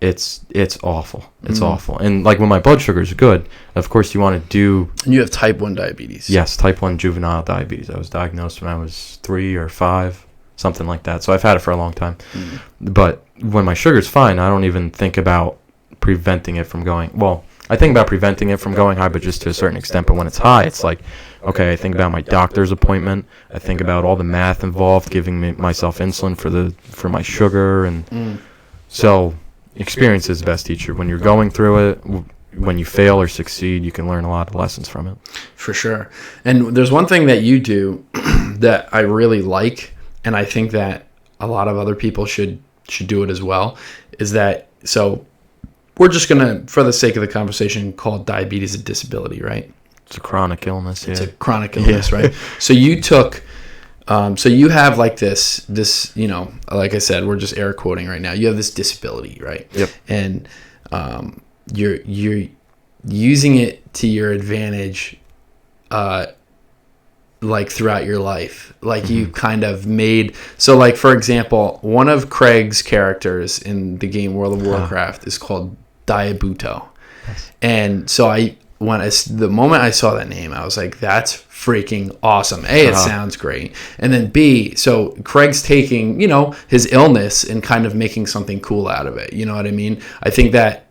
[SPEAKER 2] it's awful. It's awful. And like when my blood sugar is good, of course you want to do...
[SPEAKER 1] And you have type 1 diabetes.
[SPEAKER 2] Yes, type 1 juvenile diabetes. I was diagnosed when I was 3 or 5. Something like that. So I've had it for a long time. But when my sugar's fine, I don't even think about preventing it from going... Well, I think about preventing it from going high, but just to a certain extent. But when it's high, it's like, okay, I think about my doctor's appointment. I think about all the math involved, giving myself insulin for my sugar. And so experience is the best teacher. When you're going through it, when you fail or succeed, you can learn a lot of lessons from it. For sure.
[SPEAKER 1] And there's one thing that you do that I really like, and I think that a lot of other people should do it as well, is that, so we're just going to, for the sake of the conversation, call diabetes a disability, right?
[SPEAKER 2] It's a chronic illness,
[SPEAKER 1] It's a chronic illness, right? So you took So you have like this, like I said, we're just air quoting right now. You have this disability, right?
[SPEAKER 2] Yep.
[SPEAKER 1] And you're using it to your advantage, like throughout your life. Like you kind of made, so like for example, one of Craig's characters in the game World of Warcraft is called Diabuto. Yes. And so the moment I saw that name, I was like, that's freaking awesome. A, it sounds great. And then B, so Craig's taking, his illness and kind of making something cool out of it. You know what I mean? I think that,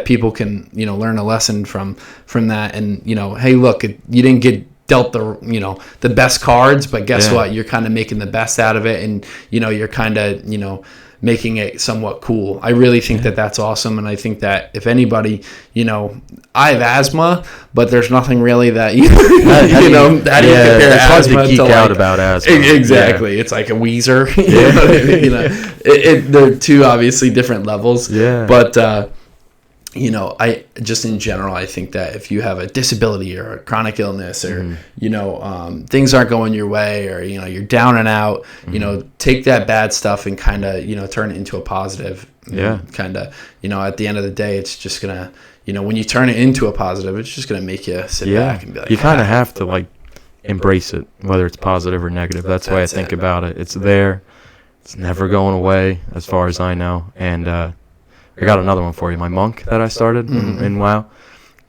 [SPEAKER 1] people can, learn a lesson from that. And, hey, look, you didn't get dealt the best cards, but guess what? You're kind of making the best out of it. And, you're kind of, making it somewhat cool. I really think that that's awesome. And I think that if anybody, I have asthma, but there's nothing really that, how do you compare
[SPEAKER 2] it's
[SPEAKER 1] asthma
[SPEAKER 2] hard to geek out
[SPEAKER 1] like,
[SPEAKER 2] about asthma.
[SPEAKER 1] Exactly. Yeah. It's like a Weezer. They're two obviously different levels. Yeah. But, I just in general, I think that if you have a disability or a chronic illness or, things aren't going your way or, you're down and out, take that bad stuff and kind of, turn it into a positive. Yeah. Kind of, at the end of the day, it's just going to, when you turn it into a positive, it's just going to make you sit back and be like,
[SPEAKER 2] you kind of have to like embrace it, whether it's positive or negative. That's the way I think about it. It's there. It's never going away as far as I know. And, I got another one for you. My monk that I started in WoW,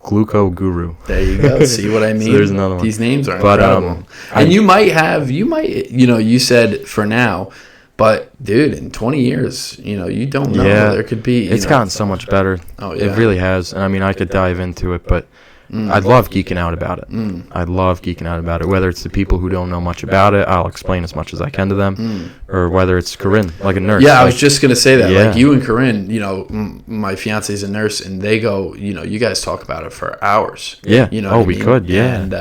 [SPEAKER 2] Gluco Guru.
[SPEAKER 1] There you go. See what I mean?
[SPEAKER 2] So there's another one.
[SPEAKER 1] These names are incredible. And you might, you said for now, but dude, in 20 years, you don't know. Yeah, there could be.
[SPEAKER 2] It's gotten so much better. Oh yeah, it really has. And I mean, I could dive into it, but I love geeking out about it. I love geeking out about it. Whether it's the people who don't know much about it, I'll explain as much as I can to them. Or whether it's Corinne, like a nurse.
[SPEAKER 1] Yeah, I was just going to say that. Yeah. Like you and Corinne, my fiance's a nurse, and they go, you guys talk about it for hours.
[SPEAKER 2] Yeah. We could. Yeah.
[SPEAKER 1] And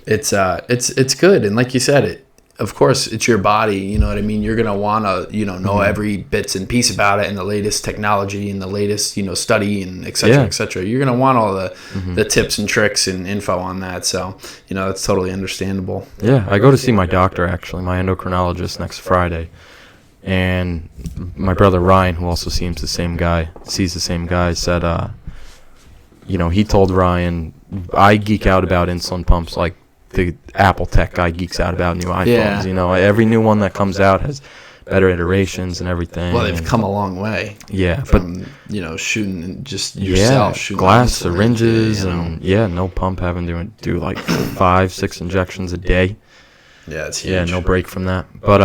[SPEAKER 1] it's good. And like you said, of course, it's your body, you know what I mean? You're going to want to, know every bits and piece about it and the latest technology and the latest, study and et cetera, et cetera. You're going to want all the tips and tricks and info on that. So, that's totally understandable.
[SPEAKER 2] Yeah, I go to see my doctor, actually, my endocrinologist next Friday. And my brother Ryan, who also sees the same guy, said, he told Ryan, I geek out about insulin pumps like the Apple tech guy geeks out about new iPhones. Yeah. Every new one that comes out has better iterations and everything.
[SPEAKER 1] Well, they've come a long way.
[SPEAKER 2] Yeah,
[SPEAKER 1] from shooting just yourself, shooting
[SPEAKER 2] glass syringes, and no pump, having to do like 5-6 injections a day.
[SPEAKER 1] Yeah, it's huge.
[SPEAKER 2] Yeah, no break from that. But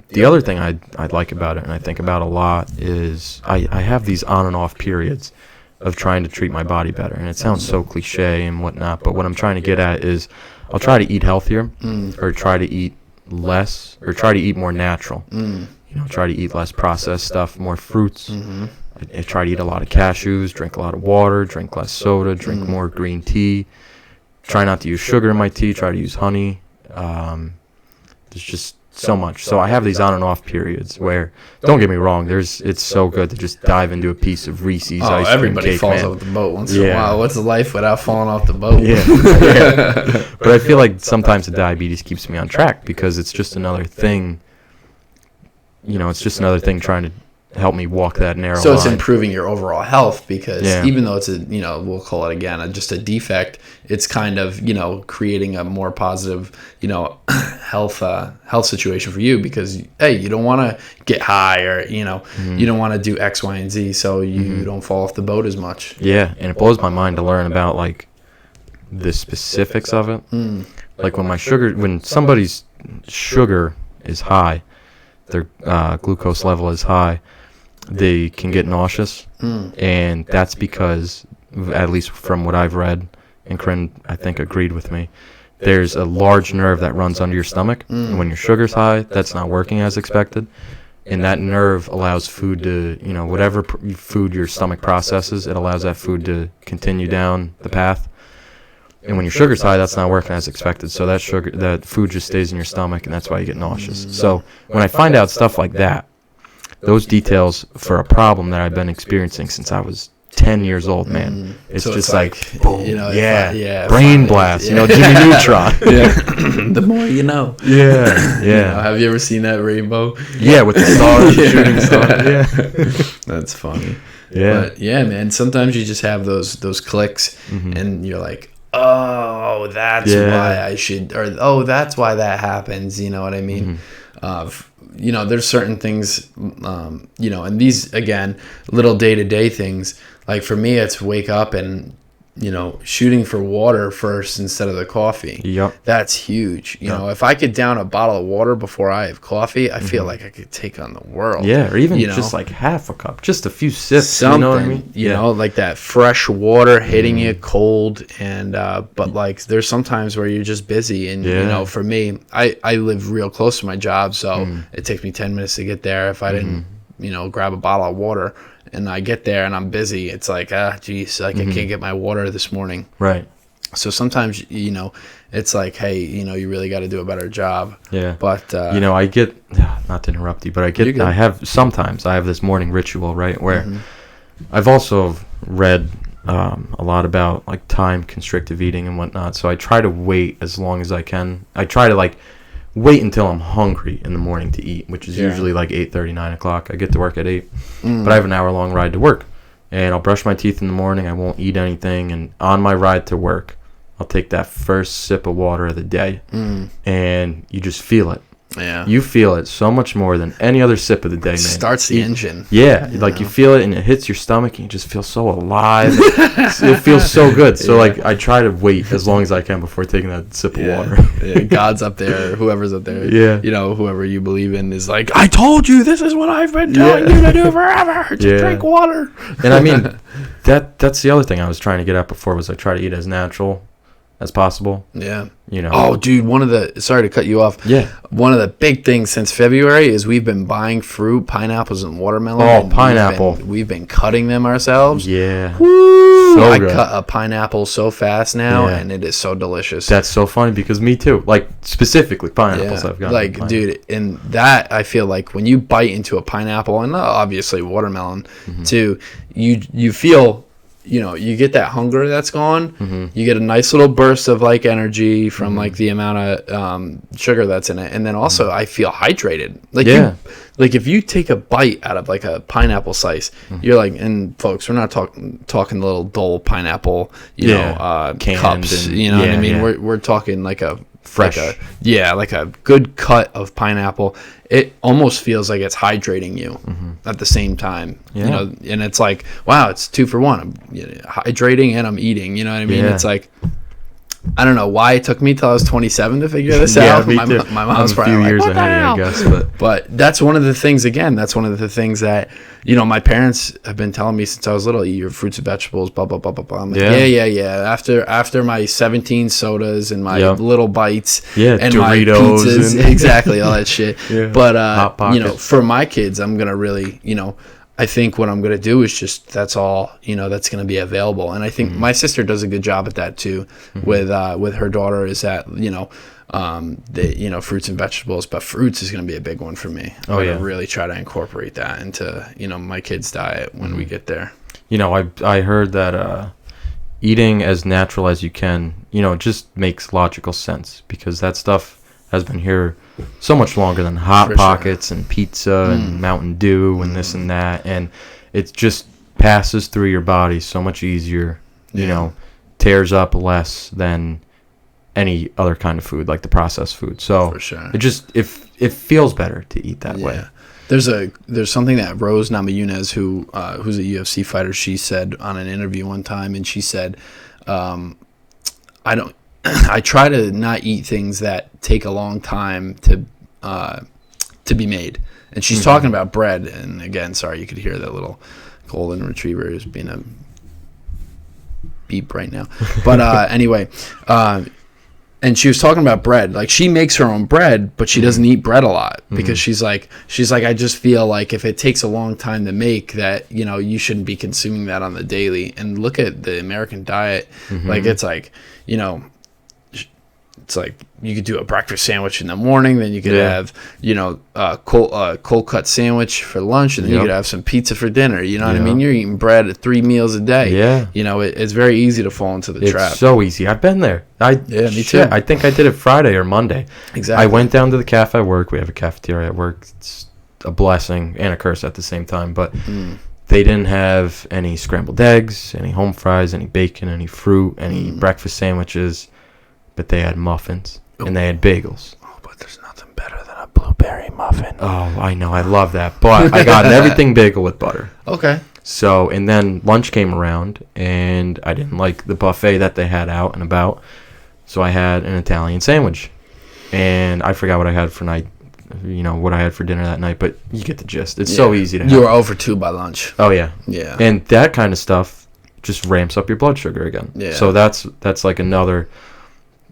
[SPEAKER 2] the other thing I'd like about it, and I think about a lot, is I have these on and off periods of trying to treat my body better, and it sounds so cliche and whatnot, but what I'm trying to get at is I'll try to eat healthier, or try to eat less, or try to eat more natural. Try to eat less processed stuff, more fruits. I try to eat a lot of cashews, drink a lot of water, drink less soda, drink more green tea. Try not to use sugar in my tea. Try to use honey. There's just so much. So I have these on and off periods where, don't get me wrong, it's so good to just dive into a piece of Reese's ice cream
[SPEAKER 1] everybody
[SPEAKER 2] cake,
[SPEAKER 1] falls off the boat once in a while. What's life without falling off the boat?
[SPEAKER 2] Yeah. But I feel like sometimes the diabetes keeps me on track because it's just another thing. It's just another thing trying to help me walk that narrow line.
[SPEAKER 1] So it's improving your overall health because even though it's we'll call it again, just a defect, it's kind of, creating a more positive, health situation for you because, hey, you don't want to get high or, you don't want to do X, Y, and Z so you don't fall off the boat as much.
[SPEAKER 2] Yeah, and it blows my mind to learn about, like, the specifics of it. Like when somebody's sugar is high, their glucose level is high, they can get nauseous, and that's because, at least from what I've read, and Corinne, I think, agreed with me, there's a large nerve that runs under your stomach, and when your sugar's high, that's not working as expected, and that nerve allows food to, whatever food your stomach processes, it allows that food to continue down the path, and when your sugar's high, that's not working as expected, so that food just stays in your stomach, and that's why you get nauseous. So when I find out stuff like that, those details for a problem that I've been experiencing since I was 10 years old, man. It's
[SPEAKER 1] so
[SPEAKER 2] just
[SPEAKER 1] it's
[SPEAKER 2] like boom,
[SPEAKER 1] yeah,
[SPEAKER 2] brain blast, Jimmy Neutron.
[SPEAKER 1] The more you know.
[SPEAKER 2] Yeah.
[SPEAKER 1] Have you ever seen that rainbow?
[SPEAKER 2] Yeah, with the stars, the shooting stars. Yeah.
[SPEAKER 1] That's funny.
[SPEAKER 2] Yeah.
[SPEAKER 1] But yeah, man, sometimes you just have those clicks and you're like, oh, that's why I should, or oh, that's why that happens. You know what I mean? There's certain things, and these, again, little day-to-day things. Like for me, it's wake up and, shooting for water first instead of the coffee.
[SPEAKER 2] Yep.
[SPEAKER 1] That's huge. You know, if I could down a bottle of water before I have coffee, I feel like I could take on the world.
[SPEAKER 2] Yeah, or even just like half a cup, just a few sips.
[SPEAKER 1] Something,
[SPEAKER 2] you know what I mean?
[SPEAKER 1] Like that fresh water hitting you cold. And, but like there's sometimes where you're just busy. And, for me, I live real close to my job. So it takes me 10 minutes to get there. If I didn't, grab a bottle of water, and I get there and I'm busy, it's like, geez, like I can't get my water this morning.
[SPEAKER 2] Right.
[SPEAKER 1] So sometimes, it's like, hey, you really got to do a better job.
[SPEAKER 2] Yeah.
[SPEAKER 1] But,
[SPEAKER 2] I get, not to interrupt you, but I have this morning ritual, right, where I've also read a lot about like time constrictive eating and whatnot. So I try to wait as long as I can. I try to wait until I'm hungry in the morning to eat, which is usually like 8:30, 9 o'clock. I get to work at 8, but I have an hour-long ride to work. And I'll brush my teeth in the morning. I won't eat anything. And on my ride to work, I'll take that first sip of water of the day. And you just feel it.
[SPEAKER 1] Yeah.
[SPEAKER 2] You feel it so much more than any other sip of the day, man.
[SPEAKER 1] Starts the engine.
[SPEAKER 2] Yeah. You feel it and it hits your stomach and you just feel so alive. It feels so good. So, I try to wait as long as I can before taking that sip of water.
[SPEAKER 1] God's up there. Whoever's up there.
[SPEAKER 2] Yeah.
[SPEAKER 1] Whoever you believe in is like, I told you this is what I've been telling you to do forever. Just drink water.
[SPEAKER 2] And I mean, that's the other thing I was trying to get at before was I try to eat as natural as possible.
[SPEAKER 1] Yeah. Oh, dude, sorry to cut you off.
[SPEAKER 2] Yeah.
[SPEAKER 1] One of the big things since February is we've been buying fruit, pineapples and watermelon.
[SPEAKER 2] Oh, pineapple.
[SPEAKER 1] We've been cutting them ourselves.
[SPEAKER 2] Yeah.
[SPEAKER 1] Woo!
[SPEAKER 2] So
[SPEAKER 1] I
[SPEAKER 2] good.
[SPEAKER 1] cut a pineapple so fast now, and it is so delicious.
[SPEAKER 2] That's so funny because me too. Like, specifically pineapples I've got.
[SPEAKER 1] Like, dude, and that, I feel like when you bite into a pineapple, and obviously watermelon too, you feel... you get that hunger that's gone. You get a nice little burst of like energy from like the amount of sugar that's in it, and then also I feel hydrated. Like if you take a bite out of like a pineapple slice, you're like, and folks, we're not talking little dull pineapple, cups.
[SPEAKER 2] And,
[SPEAKER 1] you know what I mean?
[SPEAKER 2] Yeah.
[SPEAKER 1] We're talking like a
[SPEAKER 2] fresh,
[SPEAKER 1] like a good cut of pineapple. It almost feels like it's hydrating you at the same time, and it's like, wow, it's 2 for 1. I'm hydrating and I'm eating, you know what I mean? It's like, I don't know why it took me till I was 27 to figure this out.
[SPEAKER 2] Me too.
[SPEAKER 1] My mom's
[SPEAKER 2] a
[SPEAKER 1] probably
[SPEAKER 2] few
[SPEAKER 1] like,
[SPEAKER 2] years
[SPEAKER 1] what the
[SPEAKER 2] ahead,
[SPEAKER 1] hell?
[SPEAKER 2] I guess.
[SPEAKER 1] But that's one of the things, that's one of the things that, my parents have been telling me since I was little, eat your fruits and vegetables, blah, blah, blah, blah, blah. I'm like, yeah. After my 17 sodas and my little bites and
[SPEAKER 2] Doritos
[SPEAKER 1] my pizzas,
[SPEAKER 2] and
[SPEAKER 1] exactly, all that shit. But,
[SPEAKER 2] Hot Pockets.
[SPEAKER 1] for my kids, I'm going to really, I think what I'm going to do is just, that's all, that's going to be available. And I think my sister does a good job at that too, with her daughter, is that, fruits and vegetables, but fruits is going to be a big one for me. I'm going to really try to incorporate that into, my kids' diet when we get there.
[SPEAKER 2] I heard that eating as natural as you can, just makes logical sense because that stuff has been here so much longer than Hot Pockets and pizza and Mountain Dew and this and that, and it just passes through your body so much easier, tears up less than any other kind of food, like the processed food. So it just it feels better to eat that way.
[SPEAKER 1] There's something that Rose Namajunas, who's a UFC fighter, she said on an interview one time, and she said, I try to not eat things that take a long time to be made. And she's talking about bread. And again, sorry, you could hear that little golden retriever is being a beep right now. But anyway, and she was talking about bread. Like, she makes her own bread, but she doesn't eat bread a lot because she's like, I just feel like if it takes a long time to make that, you shouldn't be consuming that on the daily. And look at the American diet. Like, it's like, it's like you could do a breakfast sandwich in the morning, then you could have, cold cut sandwich for lunch, and then you could have some pizza for dinner. You know what I mean? You're eating bread at 3 meals a day.
[SPEAKER 2] Yeah.
[SPEAKER 1] It's very easy to fall into the trap.
[SPEAKER 2] It's so easy. I've been there.
[SPEAKER 1] Me too.
[SPEAKER 2] I think I did it Friday or Monday.
[SPEAKER 1] Exactly.
[SPEAKER 2] I went down to the cafe at work. We have a cafeteria at work. It's a blessing and a curse at the same time, but they didn't have any scrambled eggs, any home fries, any bacon, any fruit, any breakfast sandwiches, but they had muffins and they had bagels.
[SPEAKER 1] Oh, but there's nothing better than a blueberry muffin.
[SPEAKER 2] Oh, I know. I love that. But I got an everything bagel with butter.
[SPEAKER 1] Okay.
[SPEAKER 2] So, and then lunch came around, and I didn't like the buffet that they had out and about, so I had an Italian sandwich. And I forgot what I had for what I had for dinner that night, but you get the gist. It's so easy to have.
[SPEAKER 1] You were over 2 by lunch.
[SPEAKER 2] Oh, yeah.
[SPEAKER 1] Yeah.
[SPEAKER 2] And that kind of stuff just ramps up your blood sugar again.
[SPEAKER 1] Yeah.
[SPEAKER 2] So that's like another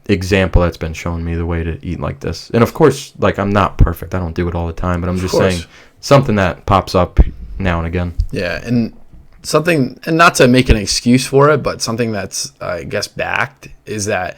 [SPEAKER 2] example that's been showing me the way to eat like this. And of course, like, I'm not perfect. I don't do it all the time, but I'm just saying something that pops up now and again.
[SPEAKER 1] Yeah, and something, and not to make an excuse for it, but something that's, I guess, backed is that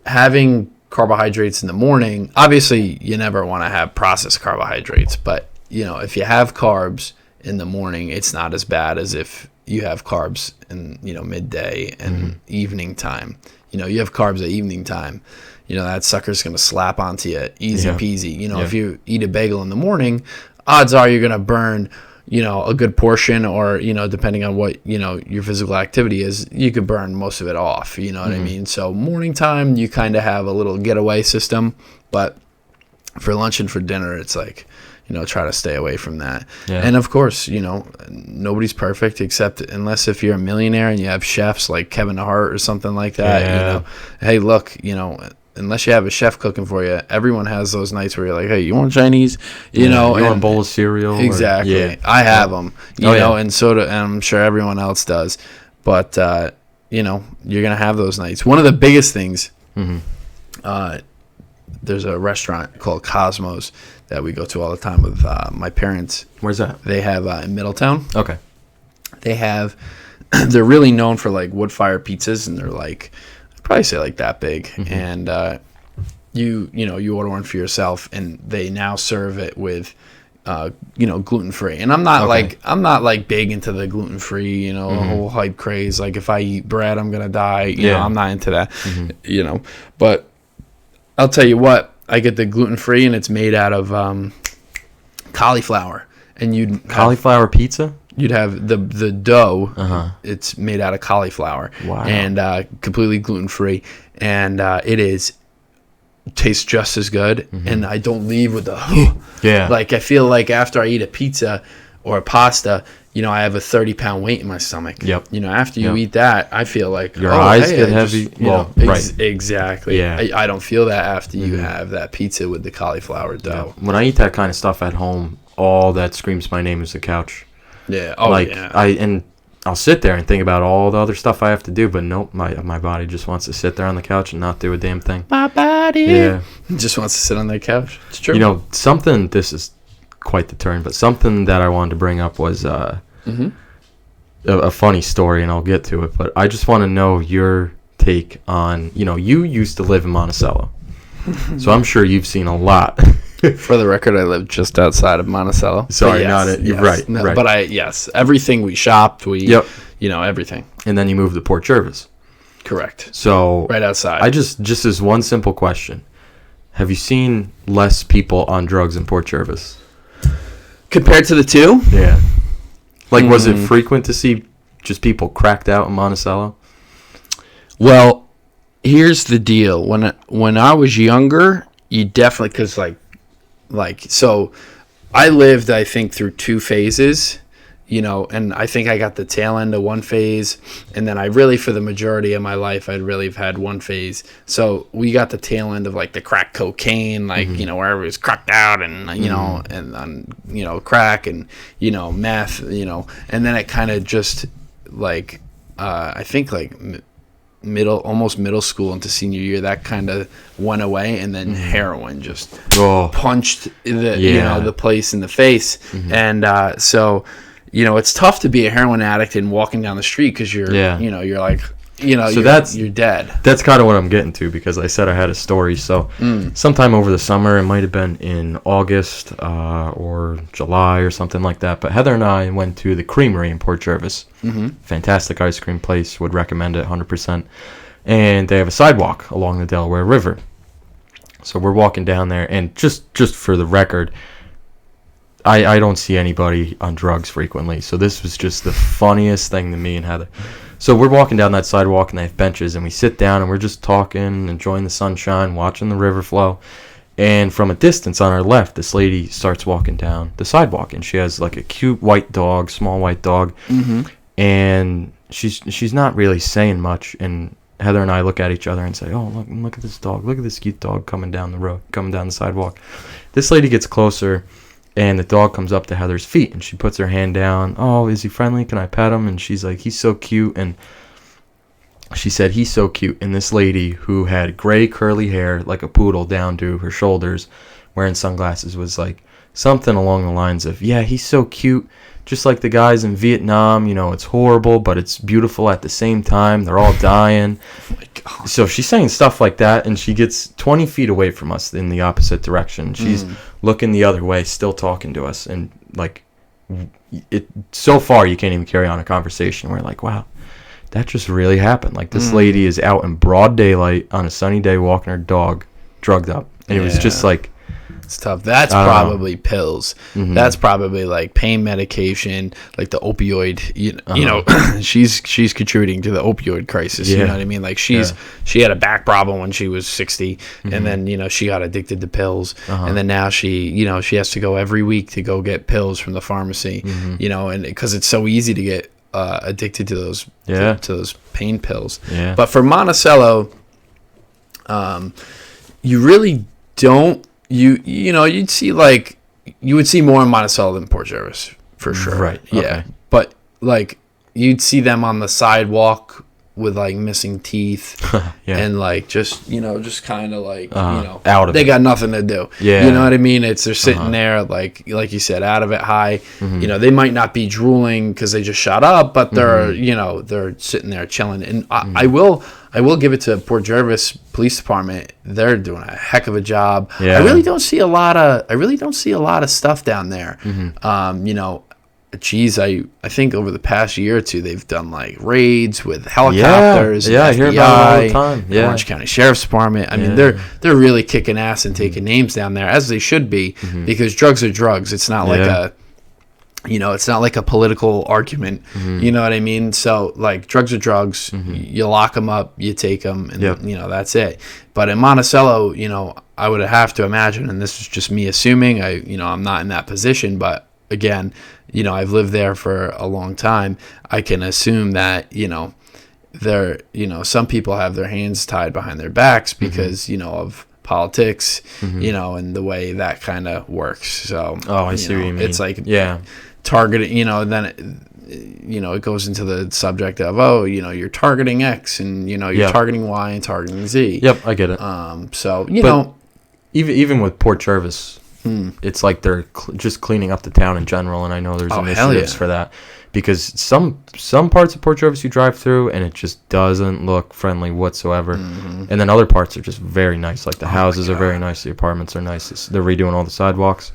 [SPEAKER 1] having carbohydrates in the morning, obviously you never want to have processed carbohydrates, but if you have carbs in the morning, it's not as bad as if you have carbs in midday and evening time. You have carbs at evening time, that sucker's going to slap onto you easy peasy. If you eat a bagel in the morning, odds are you're going to burn a good portion, or depending on what your physical activity is, you could burn most of it off. What I mean? So morning time, you kind of have a little getaway system, but for lunch and for dinner, it's like try to stay away from that. And of course, nobody's perfect, except unless if you're a millionaire and you have chefs like Kevin Hart or something like that. Hey, look, unless you have a chef cooking for you, everyone has those nights where you're like, hey, you want Chinese? You want
[SPEAKER 2] a bowl of cereal?
[SPEAKER 1] Exactly. I have them, and and I'm sure everyone else does. But, you're going to have those nights. One of the biggest things, there's a restaurant called Cosmos that we go to all the time with my parents.
[SPEAKER 2] Where's that?
[SPEAKER 1] They have in Middletown.
[SPEAKER 2] Okay.
[SPEAKER 1] They're really known for like wood fire pizzas, and they're like, I'd probably say like that big. And you order one for yourself, and they now serve it with gluten free. And I'm not like big into the gluten free, whole hype craze. Like if I eat bread, I'm gonna die. You know, I'm not into that. But I'll tell you what, I get the gluten free, and it's made out of cauliflower. And
[SPEAKER 2] cauliflower pizza.
[SPEAKER 1] You'd have the dough. It's made out of cauliflower.
[SPEAKER 2] Wow.
[SPEAKER 1] And completely gluten free, and tastes just as good. And I don't leave with the like, I feel like after I eat a pizza or a pasta, I have a 30-pound weight in my stomach. After you eat that, I feel like
[SPEAKER 2] your eyes get heavy.
[SPEAKER 1] Exactly.
[SPEAKER 2] Yeah.
[SPEAKER 1] I don't feel that after you have that pizza with the cauliflower dough.
[SPEAKER 2] When I eat that kind of stuff at home, all that screams my name is the couch.
[SPEAKER 1] Yeah.
[SPEAKER 2] I'll sit there and think about all the other stuff I have to do, but nope, my body just wants to sit there on the couch and not do a damn thing.
[SPEAKER 1] My body.
[SPEAKER 2] Yeah.
[SPEAKER 1] Just wants to sit on the couch. It's true.
[SPEAKER 2] This is quite the turn, but something that I wanted to bring up was a funny story, and I'll get to it, but I just want to know your take on, you used to live in Monticello, so I'm sure you've seen a lot.
[SPEAKER 1] For the record, I live just outside of Monticello.
[SPEAKER 2] Sorry, not it. You're right.
[SPEAKER 1] No,
[SPEAKER 2] right.
[SPEAKER 1] But everything we shopped, everything.
[SPEAKER 2] And then you moved to Port Jervis.
[SPEAKER 1] Correct.
[SPEAKER 2] So
[SPEAKER 1] right outside.
[SPEAKER 2] I just as one simple question: have you seen less people on drugs in Port Jervis
[SPEAKER 1] compared to the two?
[SPEAKER 2] Yeah. Like, was it frequent to see just people cracked out in Monticello?
[SPEAKER 1] Well, here's the deal. When I was younger, you definitely, because so I lived, I think, through 2 phases, and I think I got the tail end of one phase, and then I really, for the majority of my life, I'd really have had one phase. So we got the tail end of like the crack cocaine, like, where it was cracked out and, and crack and, meth, and then it kind of just like, I think like almost middle school into senior year, that kind of went away, and then heroin just punched the place in the face. And so it's tough to be a heroin addict and walking down the street because you're you're like you're dead.
[SPEAKER 2] That's kind of what I'm getting to, because I said I had a story. So sometime over the summer, it might have been in August or July or something like that. But Heather and I went to the Creamery in Port Jervis. Fantastic ice cream place. Would recommend it 100%. And they have a sidewalk along the Delaware River. So we're walking down there, and just for the record, I don't see anybody on drugs frequently. So this was just the funniest thing to me and Heather. So we're walking down that sidewalk, and they have benches, and we sit down, and we're just talking, enjoying the sunshine, watching the river flow. And from a distance on our left, this lady starts walking down the sidewalk, and she has like a cute white dog, small white dog. And she's not really saying much, and Heather and I look at each other and say, "Oh, look at this dog. Look at this cute dog coming down the road, coming down the sidewalk." This lady gets closer, and the dog comes up to Heather's feet, and she puts her hand down. "Oh, is he friendly? Can I pet him?" And she's like, "He's so cute." And she said, "He's so cute." And this lady, who had gray curly hair like a poodle down to her shoulders, wearing sunglasses, was like something along the lines of, "Yeah, he's so cute. Just like the guys in Vietnam, it's horrible, but it's beautiful at the same time. They're all dying." Oh my God. So she's saying stuff like that, and she gets 20 feet away from us in the opposite direction. She's looking the other way, still talking to us. And, so far, you can't even carry on a conversation. We're like, wow, that just really happened. Like, this lady is out in broad daylight on a sunny day walking her dog, drugged up. And it was just like...
[SPEAKER 1] It's tough. That's probably pills. That's probably like pain medication, like the opioid. She's contributing to the opioid crisis. You know what I mean? Like she had a back problem when she was 60, and then she got addicted to pills, and then now she has to go every week to go get pills from the pharmacy. And because it's so easy to get addicted to those to those pain pills. Yeah. But for Monticello, you really don't. You'd see you would see more in Monticello than Port Jervis for sure.
[SPEAKER 2] Right.
[SPEAKER 1] Yeah. Okay. But you'd see them on the sidewalk with missing teeth and just kind of
[SPEAKER 2] out of
[SPEAKER 1] they got nothing to do. Yeah. You know what I mean? They're sitting there like you said, out of it high. They might not be drooling because they just shot up, but they're they're sitting there chilling. And I will give it to Port Jervis Police Department. They're doing a heck of a job. Yeah. I really don't see a lot of stuff down there. I think over the past year or two they've done raids with helicopters.
[SPEAKER 2] Yeah, I hear about it all the time. Yeah.
[SPEAKER 1] Orange County Sheriff's Department. I mean, they're really kicking ass and taking names down there, as they should be, because drugs are drugs. It's not it's not like a political argument. You know what I mean? So drugs are drugs. You lock them up, you take them, and that's it. But in Monticello, I would have to imagine, and this is just me assuming. I'm not in that position, but again, I've lived there for a long time. I can assume that some people have their hands tied behind their backs because of politics, and the way that kind of works. So
[SPEAKER 2] I see what you mean.
[SPEAKER 1] It's targeting, then it goes into the subject of you're targeting X, and you're targeting Y and targeting Z.
[SPEAKER 2] Yep, I get it. Even with Port Jervis, it's like they're just cleaning up the town in general, and I know there's initiatives for that, because some parts of Port Jervis you drive through and it just doesn't look friendly whatsoever, and then other parts are just very nice. Like the houses are very nice, the apartments are nice. They're redoing all the sidewalks.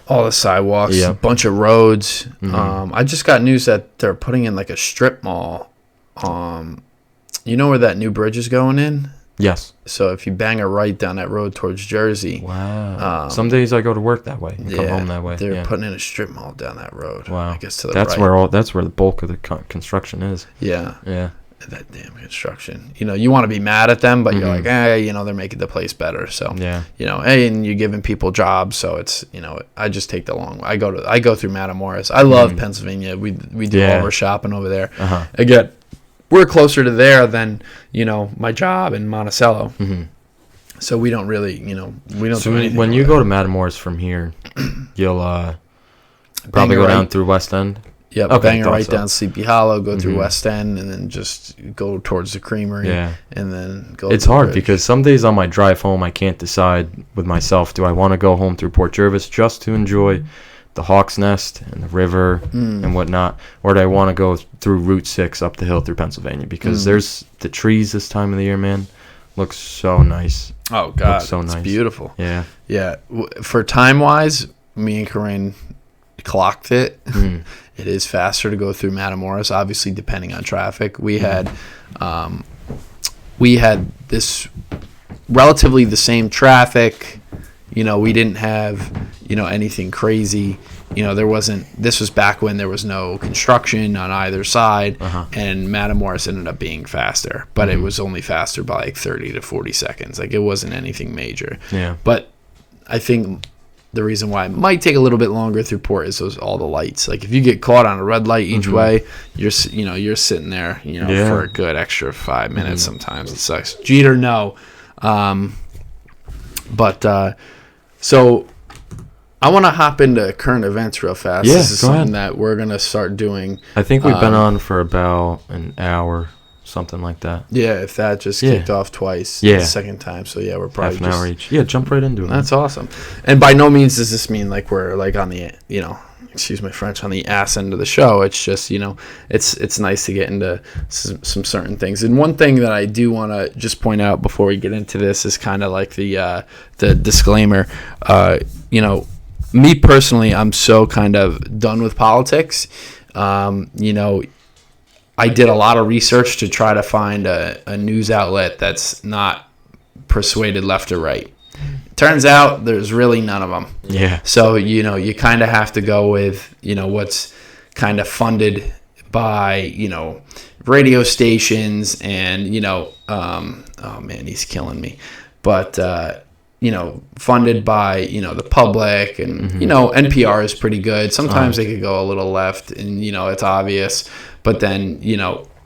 [SPEAKER 2] A bunch of roads. I just got news that they're putting in a strip mall. You know where that new bridge is going in? Yes.
[SPEAKER 1] So if you bang a right down that road towards Jersey.
[SPEAKER 2] Wow. Some days I go to work that way and come home that way.
[SPEAKER 1] They're putting in a strip mall down that road.
[SPEAKER 2] Wow.
[SPEAKER 1] I guess to the
[SPEAKER 2] that's
[SPEAKER 1] right.
[SPEAKER 2] That's where the bulk of the construction is.
[SPEAKER 1] Yeah.
[SPEAKER 2] Yeah.
[SPEAKER 1] That damn construction. You want to be mad at them, but you're like, they're making the place better. So, and you're giving people jobs. So it's, I just take the long way. I go through Matamoros. I love Pennsylvania. We do all our shopping over there. Again, we're closer to there than, my job in Monticello. So we don't really, we don't do anything.
[SPEAKER 2] When you go to Matamoros from here, you'll probably go down through West End.
[SPEAKER 1] Yep, bang it right down Sleepy Hollow, go through West End, and then just go towards the Creamery. Yeah. And then go.
[SPEAKER 2] It's hard because some days on my drive home, I can't decide with myself, do I want to go home through Port Jervis just to enjoy the Hawk's Nest and the river and whatnot, or do I want to go through Route 6 up the hill through Pennsylvania? Because there's the trees this time of the year, man. Looks so nice.
[SPEAKER 1] Oh, God.
[SPEAKER 2] Looks so
[SPEAKER 1] it's
[SPEAKER 2] nice.
[SPEAKER 1] Beautiful.
[SPEAKER 2] Yeah.
[SPEAKER 1] Yeah. For time-wise, me and Corinne clocked it. It is faster to go through Matamoros, obviously, depending on traffic. We had this relatively the same traffic. You know, we didn't have, you know, anything crazy. You know, this was back when there was no construction on either side, and Matamoros ended up being faster, but it was only faster by like 30 to 40 seconds. Like, it wasn't anything major.
[SPEAKER 2] Yeah.
[SPEAKER 1] But I think the reason why it might take a little bit longer through port is all the lights. Like, if you get caught on a red light each way, you're sitting there, for a good extra 5 minutes. Sometimes it sucks. Jeter, no. So I want to hop into current events real fast.
[SPEAKER 2] Yeah,
[SPEAKER 1] this is
[SPEAKER 2] go
[SPEAKER 1] something
[SPEAKER 2] ahead.
[SPEAKER 1] that we're gonna start doing.
[SPEAKER 2] I think we've been on for about an hour, something like that.
[SPEAKER 1] Yeah, if that just kicked off twice.
[SPEAKER 2] Yeah.
[SPEAKER 1] The second time. So yeah, we're probably
[SPEAKER 2] half an hour each. Yeah, jump right into it.
[SPEAKER 1] That's awesome. And by no means does this mean like we're like on the excuse my French, on the ass end of the show. It's just, it's nice to get into some certain things. And one thing that I do want to just point out before we get into this is kind of like the disclaimer. Me personally, I'm so kind of done with politics. I did a lot of research to try to find a news outlet that's not persuaded left or right. Turns out there's really none of them.
[SPEAKER 2] Yeah.
[SPEAKER 1] So, you kind of have to go with, what's kind of funded by, radio stations and, oh man, he's killing me. But, funded by, the public and, NPR is pretty good. Sometimes they could go a little left and, it's obvious. But then,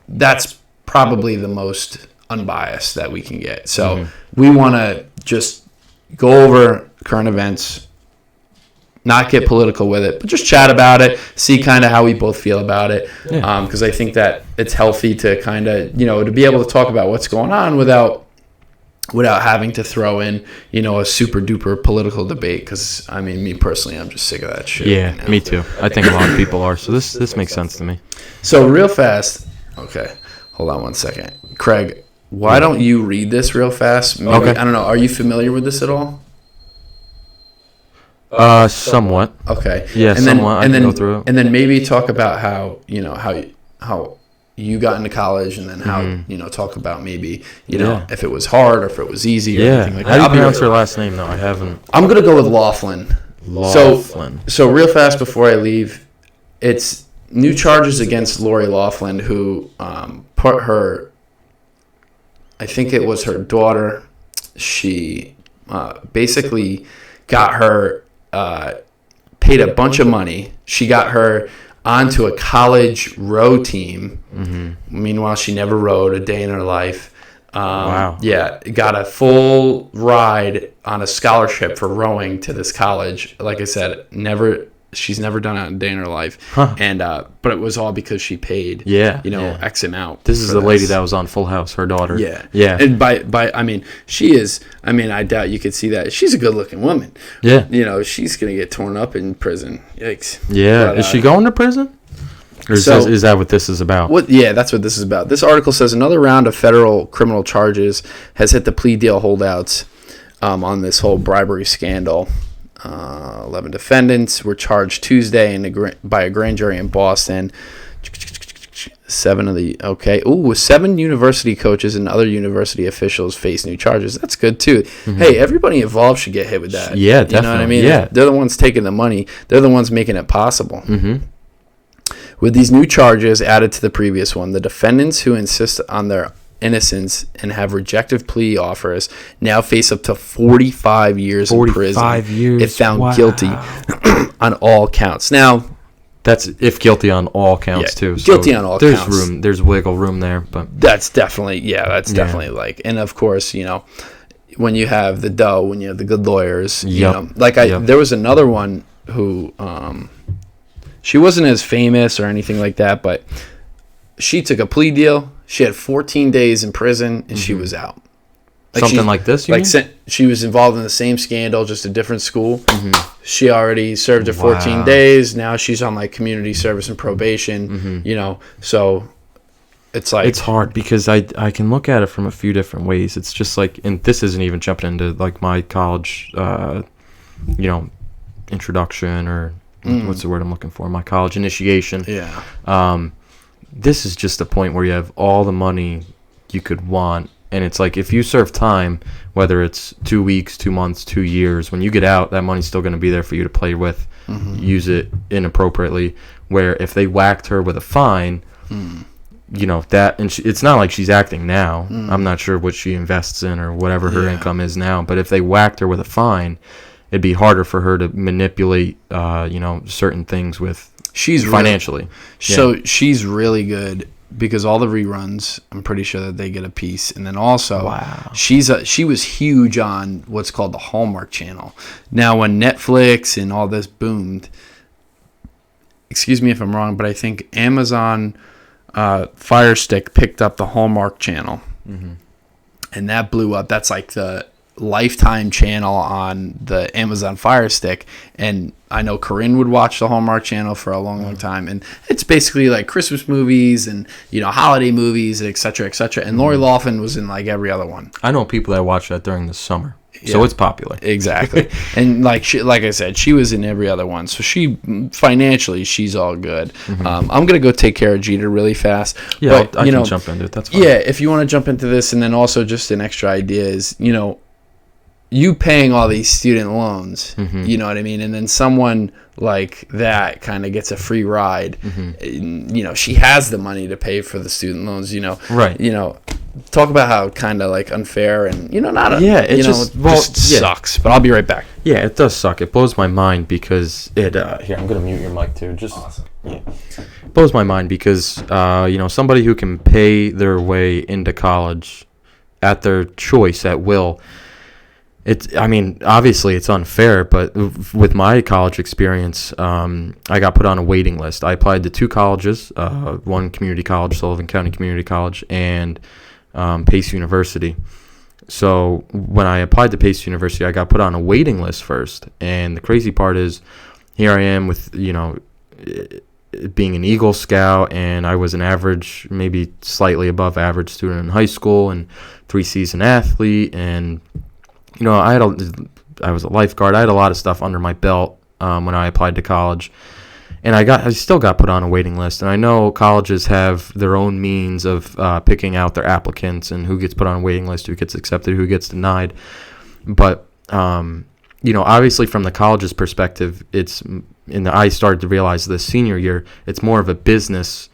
[SPEAKER 1] that's probably the most unbiased that we can get. So we want to just go over current events, not get political with it, but just chat about it, see kind of how we both feel about it. Because I think that it's healthy to kind of, to be able to talk about what's going on without having to throw in, a super duper political debate. Because, me personally, I'm just sick of that shit.
[SPEAKER 2] Yeah, me too. I think a lot of people are. So this makes sense to me.
[SPEAKER 1] So real fast. Okay. Hold on one second. Craig, why don't you read this real fast? Maybe,
[SPEAKER 2] Okay.
[SPEAKER 1] I don't know. Are you familiar with this at all?
[SPEAKER 2] Somewhat.
[SPEAKER 1] Okay.
[SPEAKER 2] Yeah,
[SPEAKER 1] and
[SPEAKER 2] somewhat.
[SPEAKER 1] Then,
[SPEAKER 2] I can go through it.
[SPEAKER 1] And then maybe talk about how you got into college, and then how talk about maybe if it was hard or if it was easy or anything like that.
[SPEAKER 2] How do you pronounce her last name though? I haven't.
[SPEAKER 1] I'm gonna go with Laughlin.
[SPEAKER 2] Laughlin.
[SPEAKER 1] So real fast before I leave, it's new charges against Lori Laughlin, who put her. I think it was her daughter. She basically got her paid a bunch of money. She got her onto a college row team. Meanwhile, she never rowed a day in her life.
[SPEAKER 2] Wow.
[SPEAKER 1] Yeah, got a full ride on a scholarship for rowing to this college. Like I said, she's never done it a day in her life. And but it was all because she paid X amount.
[SPEAKER 2] This is the lady that was on Full House, her daughter.
[SPEAKER 1] Yeah. And by she is, I doubt you could see that. She's a good looking woman.
[SPEAKER 2] Yeah.
[SPEAKER 1] She's gonna get torn up in prison. Yikes.
[SPEAKER 2] Yeah. But, is she going to prison? Or is that what this is about?
[SPEAKER 1] That's what this is about. This article says another round of federal criminal charges has hit the plea deal holdouts on this whole bribery scandal. 11 defendants were charged Tuesday by a grand jury in Boston. 7 university coaches and other university officials face new charges. That's good too. Hey, everybody involved should get hit with that.
[SPEAKER 2] Yeah, definitely.
[SPEAKER 1] You know what I mean?
[SPEAKER 2] Yeah.
[SPEAKER 1] They're the ones taking the money. They're the ones making it possible. With these new charges added to the previous one, the defendants who insist on their innocence and have rejected plea offers now face up to 45 years in prison
[SPEAKER 2] 45 years.
[SPEAKER 1] if found guilty on all counts. Now,
[SPEAKER 2] that's if guilty on all counts too. So
[SPEAKER 1] guilty on all counts.
[SPEAKER 2] There's wiggle room there, but
[SPEAKER 1] that's definitely definitely like, and of course, when you have the dough, when you have the good lawyers, there was another one who she wasn't as famous or anything like that, but she took a plea deal. She had 14 days in prison, and she was out.
[SPEAKER 2] Something like this, you mean?
[SPEAKER 1] She was involved in the same scandal, just a different school. Mm-hmm. She already served her 14 days. Now she's on like community service and probation, so it's like...
[SPEAKER 2] It's hard because I can look at it from a few different ways. It's just like, and this isn't even jumping into like my college, introduction or what's the word I'm looking for? My college initiation.
[SPEAKER 1] Yeah.
[SPEAKER 2] This is just a point where you have all the money you could want. And it's like, if you serve time, whether it's 2 weeks, 2 months, 2 years, when you get out, that money's still going to be there for you to play with, use it inappropriately. Where if they whacked her with a fine, it's not like she's acting now. I'm not sure what she invests in or whatever her income is now. But if they whacked her with a fine, it'd be harder for her to manipulate, certain things with financially.
[SPEAKER 1] So she's really good. Because all the reruns, I'm pretty sure that they get a piece. And then also, she was huge on what's called the Hallmark Channel. Now, when Netflix and all this boomed, excuse me if I'm wrong, but I think Amazon Fire Stick picked up the Hallmark Channel. Mm-hmm. And that blew up. That's like the Lifetime channel on the Amazon Fire Stick, and I know Corinne would watch the Hallmark Channel for a long time, and it's basically like Christmas movies and holiday movies, etc., etc. And Lori Loughlin was in like every other one.
[SPEAKER 2] I know people that watch that during the summer, so it's popular.
[SPEAKER 1] Exactly. And like I said, she was in every other one, so she financially she's all good. Mm-hmm. I'm gonna go take care of Jeter really fast.
[SPEAKER 2] Yeah, but, I can jump into it. That's fine.
[SPEAKER 1] Yeah, if you want to jump into this, and then also just an extra idea is you paying all these student loans, you know what I mean? And then someone like that kind of gets a free ride. Mm-hmm. She has the money to pay for the student loans,
[SPEAKER 2] Right.
[SPEAKER 1] Talk about how kind of like unfair and,
[SPEAKER 2] it just
[SPEAKER 1] sucks. But I'll be right back.
[SPEAKER 2] Yeah, it does suck. It blows my mind because here, I'm going to mute your mic too.
[SPEAKER 1] Awesome.
[SPEAKER 2] Yeah. It blows my mind because, somebody who can pay their way into college at their choice, at will, obviously it's unfair, but with my college experience, I got put on a waiting list. I applied to 2 colleges, one community college, Sullivan County Community College, and Pace University. So when I applied to Pace University, I got put on a waiting list first. And the crazy part is, here I am with, being an Eagle Scout, and I was an average, maybe slightly above average student in high school, and 3-season athlete, and I was a lifeguard. I had a lot of stuff under my belt when I applied to college, and I still got put on a waiting list. And I know colleges have their own means of picking out their applicants and who gets put on a waiting list, who gets accepted, who gets denied. But obviously from the college's perspective, I started to realize this senior year, it's more of a business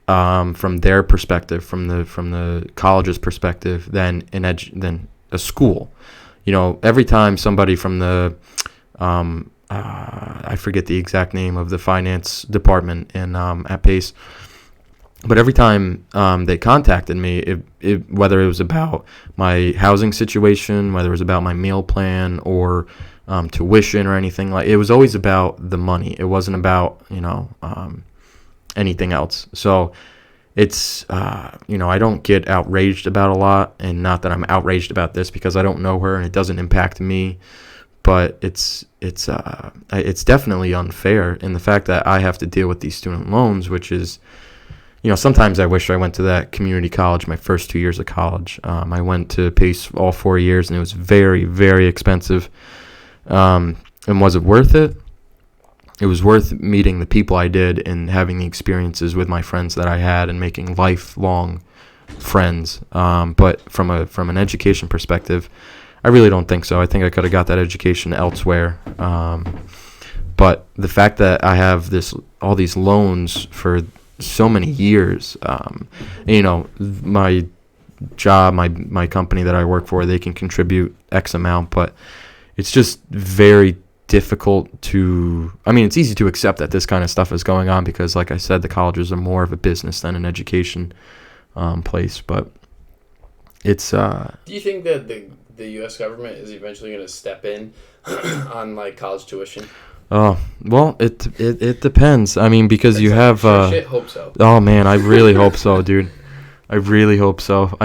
[SPEAKER 2] from their perspective, from the college's perspective, than than a school. Every time somebody from the, I forget the exact name of the finance department at Pace, but every time they contacted me, whether it was about my housing situation, whether it was about my meal plan or tuition or anything, like, it was always about the money. It wasn't about anything else. So it's I don't get outraged about a lot, and not that I'm outraged about this because I don't know her and it doesn't impact me, but it's definitely unfair in the fact that I have to deal with these student loans, which is, sometimes I wish I went to that community college my first 2 years of college. I went to Pace all 4 years, and it was very, very expensive. And was it worth it? It was worth meeting the people I did and having the experiences with my friends that I had and making lifelong friends. But from an education perspective, I really don't think so. I think I could have got that education elsewhere. But the fact that I have all these loans for so many years, my job, my company that I work for, they can contribute X amount, but it's just very difficult it's easy to accept that this kind of stuff is going on because, like I said, the colleges are more of a business than an education place. But it's
[SPEAKER 1] do you think that the U.S. government is eventually going to step in on like college tuition?
[SPEAKER 2] Oh, well, it depends. Because you have
[SPEAKER 1] hope so.
[SPEAKER 2] Oh man, I really hope so, dude. I really hope so.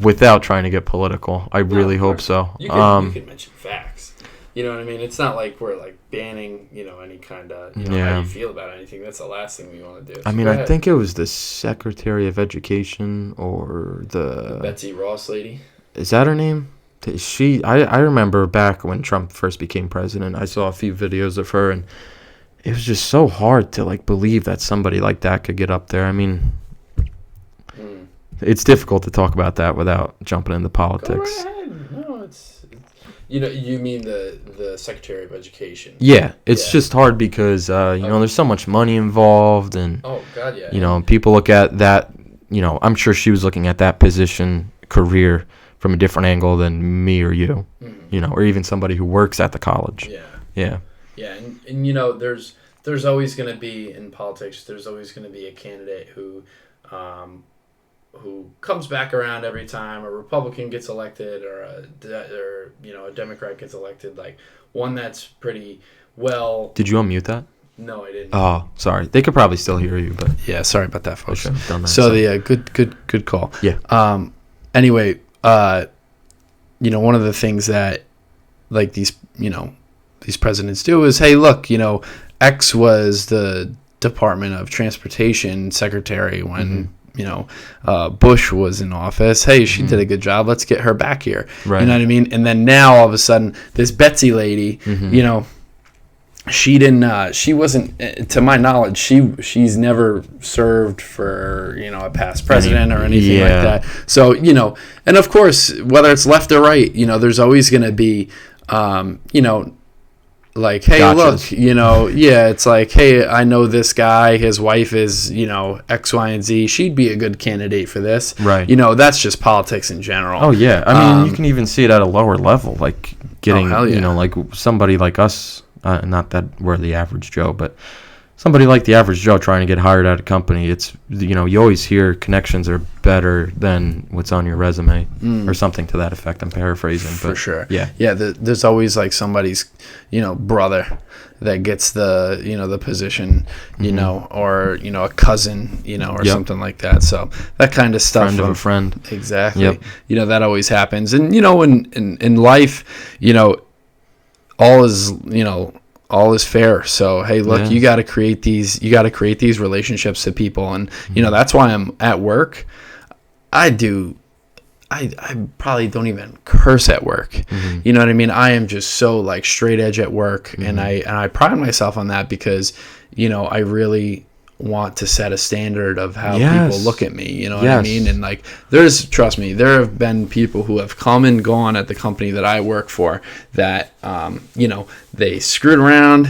[SPEAKER 2] without trying to get political. I really hope so.
[SPEAKER 1] You could mention facts. You know what I mean? It's not like we're like banning, any kind of, how you feel about anything. That's the last thing we want to do. So
[SPEAKER 2] I think it was the Secretary of Education or the
[SPEAKER 1] Betsy Ross lady.
[SPEAKER 2] Is that her name? I remember back when Trump first became president, I saw a few videos of her, and it was just so hard to like believe that somebody like that could get up there. I mean, it's difficult to talk about that without jumping into politics.
[SPEAKER 1] Go right ahead. No, it's you mean the Secretary of Education?
[SPEAKER 2] Yeah, it's just hard because there's so much money involved, and
[SPEAKER 1] oh god, yeah.
[SPEAKER 2] People look at that. I'm sure she was looking at that position career from a different angle than me or you, or even somebody who works at the college. Yeah,
[SPEAKER 1] and there's always going to be in politics. There's always going to be a candidate who comes back around every time a Republican gets elected or a Democrat gets elected. Like one that's pretty well.
[SPEAKER 2] Did you unmute that?
[SPEAKER 1] No, I didn't.
[SPEAKER 2] Oh, sorry. They could probably still hear you, but
[SPEAKER 1] yeah, sorry about that, folks.
[SPEAKER 2] I should have done that.
[SPEAKER 1] So good call.
[SPEAKER 2] Yeah.
[SPEAKER 1] Anyway, one of the things that like these presidents do is, hey, look, X was the Department of Transportation secretary when Bush was in office. Hey, she did a good job. Let's get her back here.
[SPEAKER 2] Right.
[SPEAKER 1] You know what I mean? And then now all of a sudden, this Betsy lady, she wasn't, to my knowledge, she's never served for, a past president or anything like that. So, and of course, whether it's left or right, there's always going to be, like, hey,
[SPEAKER 2] gotchas.
[SPEAKER 1] Look, it's like, hey, I know this guy, his wife is, X, Y, and Z. She'd be a good candidate for this.
[SPEAKER 2] Right.
[SPEAKER 1] That's just politics in general.
[SPEAKER 2] Oh, yeah. I mean, you can even see it at a lower level, like getting, like somebody like us. Not that we're the average Joe, but somebody like the average Joe trying to get hired at a company, it's, you always hear connections are better than what's on your resume or something to that effect. I'm paraphrasing. But
[SPEAKER 1] for sure.
[SPEAKER 2] Yeah.
[SPEAKER 1] Yeah. There's always like somebody's, brother that gets the, the position, or, a cousin, or something like that. So that kind of stuff.
[SPEAKER 2] Friend of a friend.
[SPEAKER 1] Exactly.
[SPEAKER 2] Yep.
[SPEAKER 1] That always happens. And, in life, all is fair. So, hey, look, you got to create these relationships to people. And, that's why I'm at work. I probably don't even curse at work. You know what I mean? I am just so like straight edge at work. And I pride myself on that because, I really want to set a standard of how people look at me, what I mean? And like trust me, there have been people who have come and gone at the company that I work for that they screwed around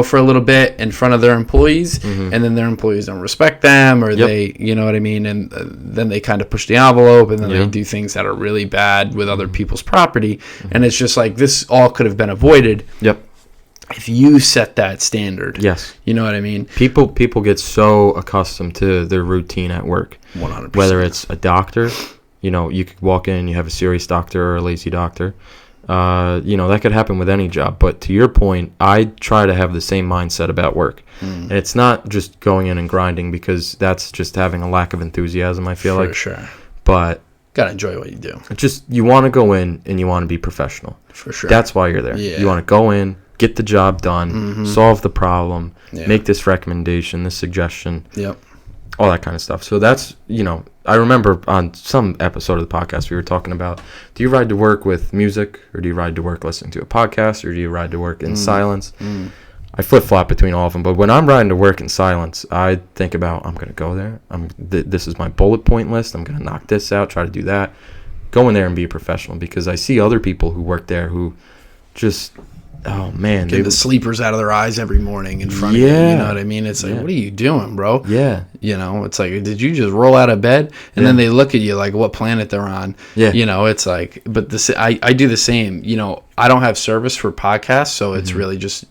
[SPEAKER 1] for a little bit in front of their employees, and then their employees don't respect them, or they what I mean, and then they kind of push the envelope, and then they do things that are really bad with other people's property, and it's just like this all could have been avoided if you set that standard.
[SPEAKER 2] Yes.
[SPEAKER 1] You know what I mean?
[SPEAKER 2] People get so accustomed to their routine at work.
[SPEAKER 1] 100%.
[SPEAKER 2] Whether it's a doctor, you could walk in, you have a serious doctor or a lazy doctor. That could happen with any job. But to your point, I try to have the same mindset about work. And it's not just going in and grinding, because that's just having a lack of enthusiasm, I feel like.
[SPEAKER 1] For sure.
[SPEAKER 2] But
[SPEAKER 1] gotta enjoy what you do.
[SPEAKER 2] You want to go in and you want to be professional.
[SPEAKER 1] For sure.
[SPEAKER 2] That's why you're there. Yeah. You want to go in, get the job done, solve the problem, make this recommendation, this suggestion, all that kind of stuff. So that's, I remember on some episode of the podcast we were talking about, do you ride to work with music, or do you ride to work listening to a podcast, or do you ride to work in silence? I flip-flop between all of them, but when I'm riding to work in silence, I think about, I'm going to go there. This is my bullet point list. I'm going to knock this out, try to do that. Go in there and be a professional, because I see other people who work there who just... Oh man,
[SPEAKER 1] get the sleepers out of their eyes every morning in front of you. You know what I mean? It's like, what are you doing, bro?
[SPEAKER 2] Yeah.
[SPEAKER 1] It's like, did you just roll out of bed? And then they look at you like what planet they're on. Yeah. It's like, but I do the same. I don't have service for podcasts, so it's really just,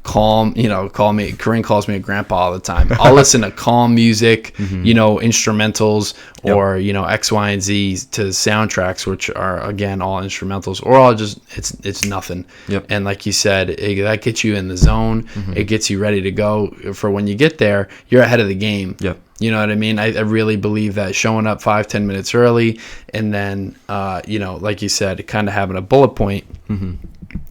[SPEAKER 1] calm, Corinne calls me a grandpa all the time. I'll listen to calm music, instrumentals, or, X, Y, and Z to soundtracks, which are, again, all instrumentals, or I'll just, it's nothing. And like you said, that gets you in the zone. It gets you ready to go for when you get there. You're ahead of the game. You know what I mean? I really believe that showing up 5-10 minutes early, and then like you said, kind of having a bullet point,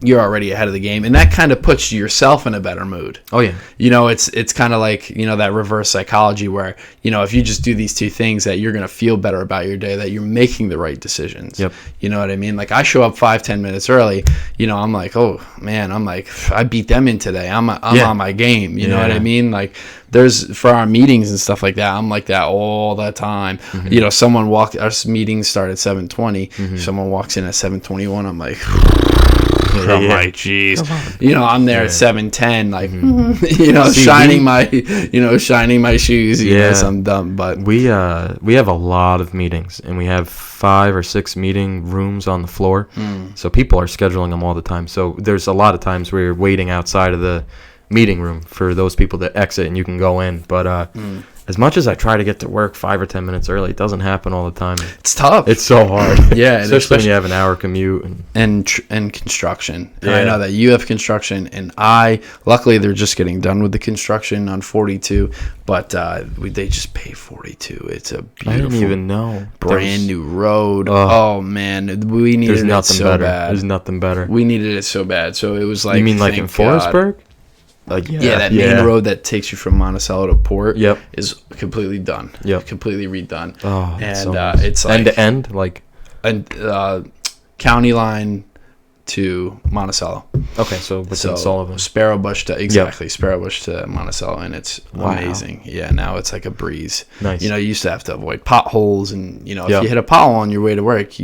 [SPEAKER 1] you're already ahead of the game, and that kind of puts yourself in a better mood.
[SPEAKER 2] Oh yeah.
[SPEAKER 1] It's kind of like, that reverse psychology where, if you just do these two things, that you're going to feel better about your day, that you're making the right decisions.
[SPEAKER 2] Yep.
[SPEAKER 1] You know what I mean? Like, I show up 5-10 minutes early, I'm like, oh man, I beat them in today. I'm on my game. You know what I mean? Like, for our meetings and stuff like that, I'm like that all the time. Our meetings start at 7:20. Someone walks in at 7:21. I'm like, I'm like, geez, I'm there at 7:10, like, shining my shoes. So I'm dumb, but
[SPEAKER 2] we have a lot of meetings, and we have 5 or 6 meeting rooms on the floor. So people are scheduling them all the time. So there's a lot of times where you're waiting outside of the meeting room for those people to exit, and you can go in. But as much as I try to get to work 5 or 10 minutes early, it doesn't happen all the time.
[SPEAKER 1] It's tough.
[SPEAKER 2] It's so hard.
[SPEAKER 1] Yeah,
[SPEAKER 2] especially when you have an hour commute
[SPEAKER 1] and construction. And I know that you have construction, and luckily they're just getting done with the construction on 42, but they just pay 42. It's a beautiful,
[SPEAKER 2] I didn't even know,
[SPEAKER 1] brand new road. Oh man, we needed it so bad.
[SPEAKER 2] There's nothing better.
[SPEAKER 1] We needed it so bad. So it was like,
[SPEAKER 2] you mean like in Forestburg?
[SPEAKER 1] Like, that main road that takes you from Monticello to Port is completely done. Completely redone.
[SPEAKER 2] Oh,
[SPEAKER 1] and it's like
[SPEAKER 2] end to end, like,
[SPEAKER 1] and county line to Monticello.
[SPEAKER 2] Okay, so within Sullivan.
[SPEAKER 1] Sparrowbush to Monticello, and it's amazing. Yeah, now it's like a breeze.
[SPEAKER 2] Nice.
[SPEAKER 1] You used to have to avoid potholes, and if you hit a pothole on your way to work,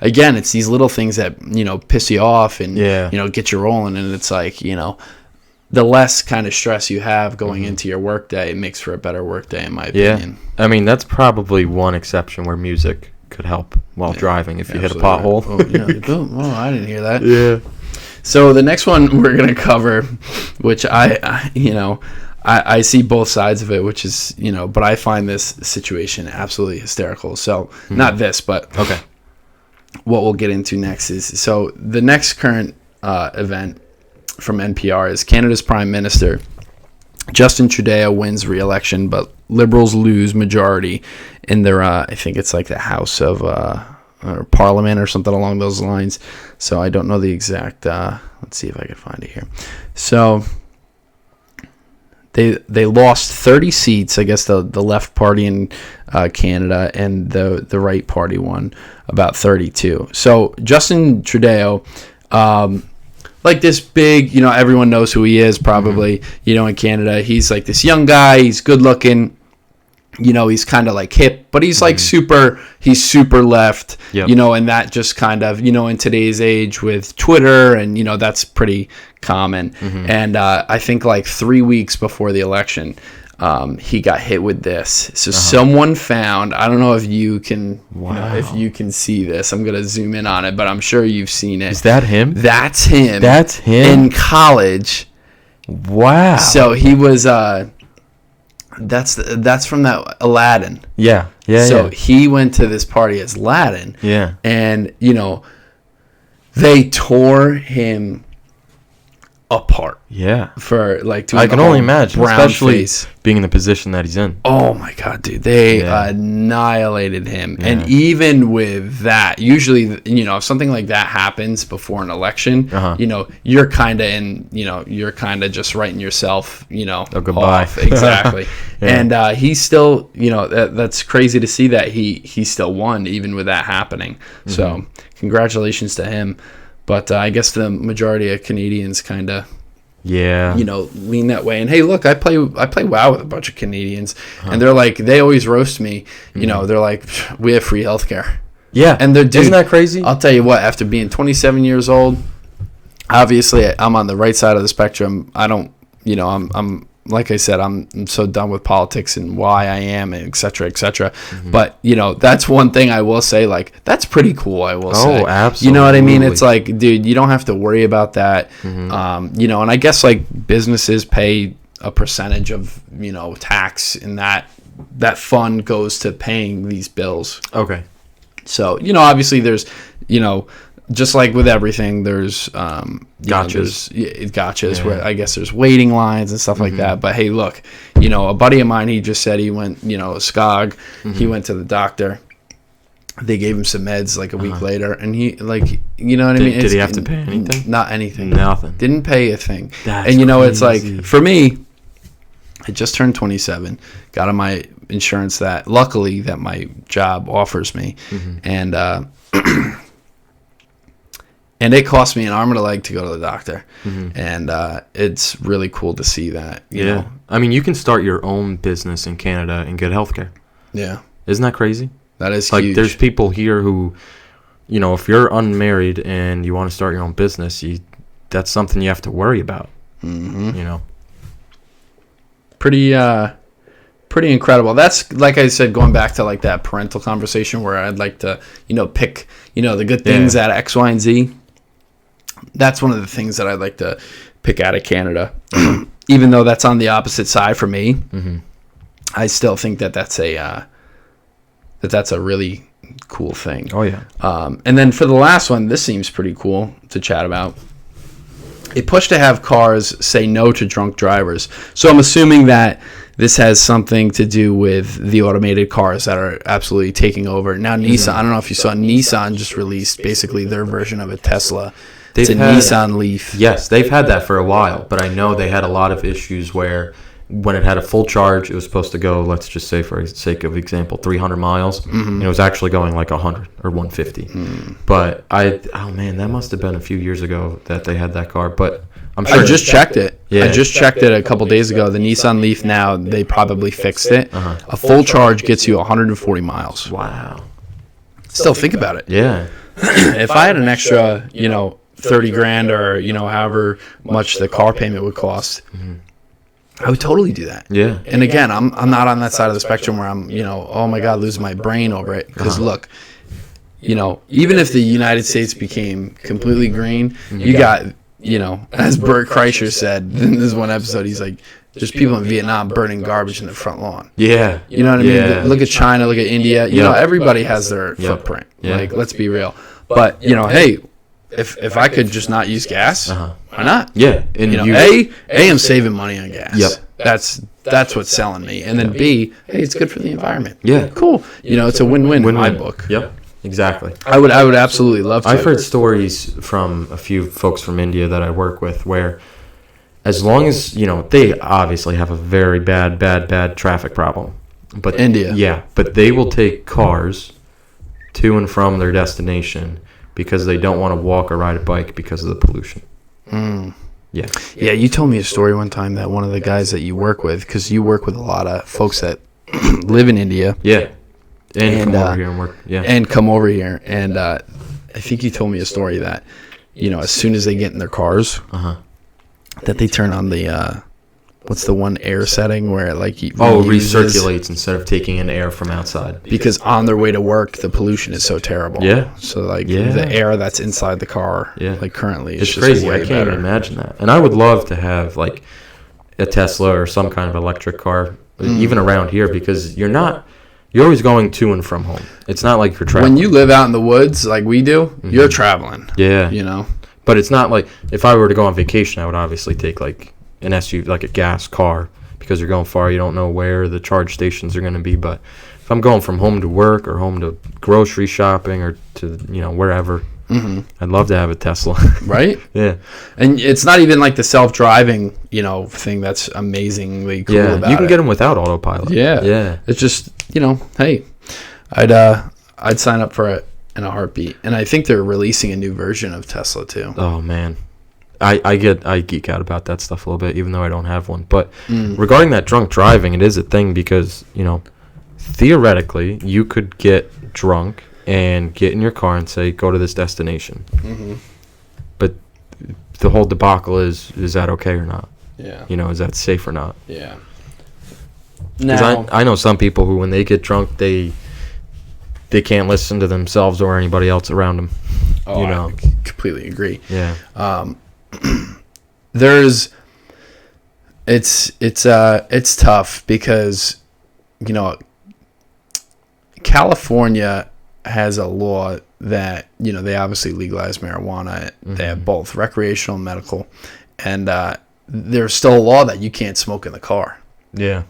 [SPEAKER 1] again, it's these little things that piss you off and get you rolling, and it's like the less kind of stress you have going into your workday, it makes for a better workday, in my opinion.
[SPEAKER 2] I mean, that's probably one exception where music could help while driving if you hit a pothole.
[SPEAKER 1] Oh, I didn't hear that.
[SPEAKER 2] Yeah.
[SPEAKER 1] So the next one we're gonna cover, which I see both sides of it, which is but I find this situation absolutely hysterical. So not this, but
[SPEAKER 2] okay.
[SPEAKER 1] What we'll get into next is the next current event from NPR is Canada's Prime Minister Justin Trudeau wins re-election, but Liberals lose majority in their I think it's like the House of or Parliament or something along those lines. So I don't know the exact. Let's see if I can find it here. So they lost 30 seats. I guess the left party in Canada, and the right party won about 32. So Justin Trudeau. Like this big, everyone knows who he is probably, in Canada. He's like this young guy. He's good looking. He's kind of like hip, but he's like he's super left, and that just kind of, in today's age with Twitter and, that's pretty common. And I think like 3 weeks before the election, he got hit with this. So someone found, I don't know if you can, if you can see this. I'm going to zoom in on it, but I'm sure you've seen it.
[SPEAKER 2] Is that him?
[SPEAKER 1] That's him.
[SPEAKER 2] That's him?
[SPEAKER 1] In college.
[SPEAKER 2] Wow.
[SPEAKER 1] So he was, that's from that Aladdin.
[SPEAKER 2] Yeah.
[SPEAKER 1] So he went to this party as Aladdin.
[SPEAKER 2] Yeah.
[SPEAKER 1] And, they tore him apart.
[SPEAKER 2] Yeah.
[SPEAKER 1] For like,
[SPEAKER 2] I can only imagine, especially
[SPEAKER 1] face.
[SPEAKER 2] Being in the position that he's in.
[SPEAKER 1] Oh my God, dude! They annihilated him, and even with that, usually, if something like that happens before an election, you're kind of in, you're kind of just writing yourself,
[SPEAKER 2] goodbye.
[SPEAKER 1] off. Exactly. And he's still, that's crazy to see that he still won even with that happening. So congratulations to him. But I guess the majority of Canadians kind of, lean that way. And hey, look, I play WoW with a bunch of Canadians, and they're like, they always roast me. They're like, we have free healthcare.
[SPEAKER 2] Yeah,
[SPEAKER 1] and
[SPEAKER 2] isn't that crazy?
[SPEAKER 1] I'll tell you what. After being 27 years old, obviously I'm on the right side of the spectrum. I don't, I'm like I said, I'm so done with politics and why I am, and et cetera, et cetera. But, that's one thing I will say, like, that's pretty cool, I will say.
[SPEAKER 2] Oh, absolutely.
[SPEAKER 1] You know what I mean? It's like, dude, you don't have to worry about that. And I guess, like, businesses pay a percentage of, tax, and that fund goes to paying these bills.
[SPEAKER 2] Okay.
[SPEAKER 1] So, obviously there's, just like with everything, there's gotchas where I guess there's waiting lines and stuff like that. But hey, look, a buddy of mine, he just said he went, SCOG, he went to the doctor. They gave him some meds like a week later, and he you know what I mean?
[SPEAKER 2] Did he have to pay anything?
[SPEAKER 1] Not anything.
[SPEAKER 2] Nothing.
[SPEAKER 1] Didn't pay a thing.
[SPEAKER 2] That's
[SPEAKER 1] and
[SPEAKER 2] crazy.
[SPEAKER 1] it's like, for me, I just turned 27, got on my insurance that luckily that my job offers me, and and it cost me an arm and a leg to go to the doctor, and it's really cool to see that. You know?
[SPEAKER 2] I mean, you can start your own business in Canada and get healthcare.
[SPEAKER 1] Yeah,
[SPEAKER 2] isn't that crazy? That is
[SPEAKER 1] huge.
[SPEAKER 2] There's people here who, if you're unmarried and you want to start your own business, that's something you have to worry about.
[SPEAKER 1] Pretty incredible. That's, like I said, going back to like that parental conversation where I'd like to, pick, the good things out of X, Y, and Z. That's one of the things that I'd like to pick out of Canada. Even though that's on the opposite side for me, I still think that's a really cool thing.
[SPEAKER 2] Oh, yeah.
[SPEAKER 1] And then for the last one, this seems pretty cool to chat about. A push to have cars say no to drunk drivers. So I'm assuming that this has something to do with the automated cars that are absolutely taking over. Now, Nissan, I don't know if you saw, Nissan just released basically their version of a Tesla. It's a Nissan Leaf.
[SPEAKER 2] Yes, they've had that for a while, but I know they had a lot of issues where when it had a full charge, it was supposed to go, let's just say for sake of example, 300 miles, and it was actually going like 100 or 150. But that must have been a few years ago that they had that car. But I'm sure
[SPEAKER 1] I just checked it. Yeah. I just checked it a couple days ago. The Nissan Leaf now, they probably fixed it. A full charge gets you 140 miles.
[SPEAKER 2] Wow.
[SPEAKER 1] Still think about it.
[SPEAKER 2] Yeah.
[SPEAKER 1] If I had an extra, 30 grand or, however much the car payment would cost, I would totally do that.
[SPEAKER 2] Yeah.
[SPEAKER 1] And again, I'm not on that side of the spectrum where I'm, oh my God, losing my brain over it. Because look, even if the United States became completely green, you got, as Bert Kreischer said in this one episode, he's like, there's people in Vietnam burning garbage in their front lawn.
[SPEAKER 2] Yeah.
[SPEAKER 1] You know what I mean? Look at China, look at India. Everybody has their footprint. Yeah. Like, let's be real. But, hey, if I could just not use gas, why not?
[SPEAKER 2] Yeah. And
[SPEAKER 1] I'm saving money on gas.
[SPEAKER 2] Yep.
[SPEAKER 1] That's what's selling me. And then B, hey, it's good for the environment.
[SPEAKER 2] Yeah.
[SPEAKER 1] Cool. It's a win-win in my book.
[SPEAKER 2] Yep. Exactly.
[SPEAKER 1] I would absolutely love to.
[SPEAKER 2] I've heard stories from a few folks from India that I work with where as long as, they obviously have a very bad traffic problem. But
[SPEAKER 1] India.
[SPEAKER 2] Yeah. But they will take cars to and from their destination because they don't want to walk or ride a bike because of the pollution. Yeah.
[SPEAKER 1] Yeah, you told me a story one time that one of the guys that you work with, because you work with a lot of folks that live in India.
[SPEAKER 2] Yeah. And come over here and work. Yeah.
[SPEAKER 1] And come over here. And I think you told me a story that, as soon as they get in their cars, that they turn on the, what's the one air setting where it
[SPEAKER 2] recirculates instead of taking in air from outside.
[SPEAKER 1] Because on their way to work, the pollution is so terrible.
[SPEAKER 2] Yeah.
[SPEAKER 1] So the air that's inside the car, currently, is
[SPEAKER 2] it's
[SPEAKER 1] just
[SPEAKER 2] crazy.
[SPEAKER 1] way
[SPEAKER 2] I can't
[SPEAKER 1] better.
[SPEAKER 2] even imagine that. And I would love to have like a Tesla or some kind of electric car, even around here, because you're always going to and from home. It's not like you're traveling.
[SPEAKER 1] When you live out in the woods like we do, you're traveling.
[SPEAKER 2] Yeah. But it's not like if I were to go on vacation, I would obviously take like an SUV, like a gas car, because you're going far. You don't know where the charge stations are going to be. But if I'm going from home to work or home to grocery shopping or to, wherever, I'd love to have a Tesla.
[SPEAKER 1] Right?
[SPEAKER 2] Yeah.
[SPEAKER 1] And it's not even like the self-driving, thing that's amazingly cool about it.
[SPEAKER 2] Yeah, you can get them without autopilot.
[SPEAKER 1] Yeah. Yeah. It's just, hey, I'd sign up for it in a heartbeat. And I think they're releasing a new version of Tesla too.
[SPEAKER 2] Oh, man. I geek out about that stuff a little bit, even though I don't have one. But regarding that drunk driving, it is a thing because, theoretically, you could get drunk and get in your car and say, go to this destination. But the whole debacle is that okay or not?
[SPEAKER 1] Yeah.
[SPEAKER 2] Is that safe or not?
[SPEAKER 1] Yeah.
[SPEAKER 2] Because I know some people who, when they get drunk, they can't listen to themselves or anybody else around them.
[SPEAKER 1] Oh, I completely agree.
[SPEAKER 2] Yeah.
[SPEAKER 1] It's tough because California has a law that, they obviously legalize marijuana. Mm-hmm. They have both recreational and medical. And there's still a law that you can't smoke in the car.
[SPEAKER 2] Yeah.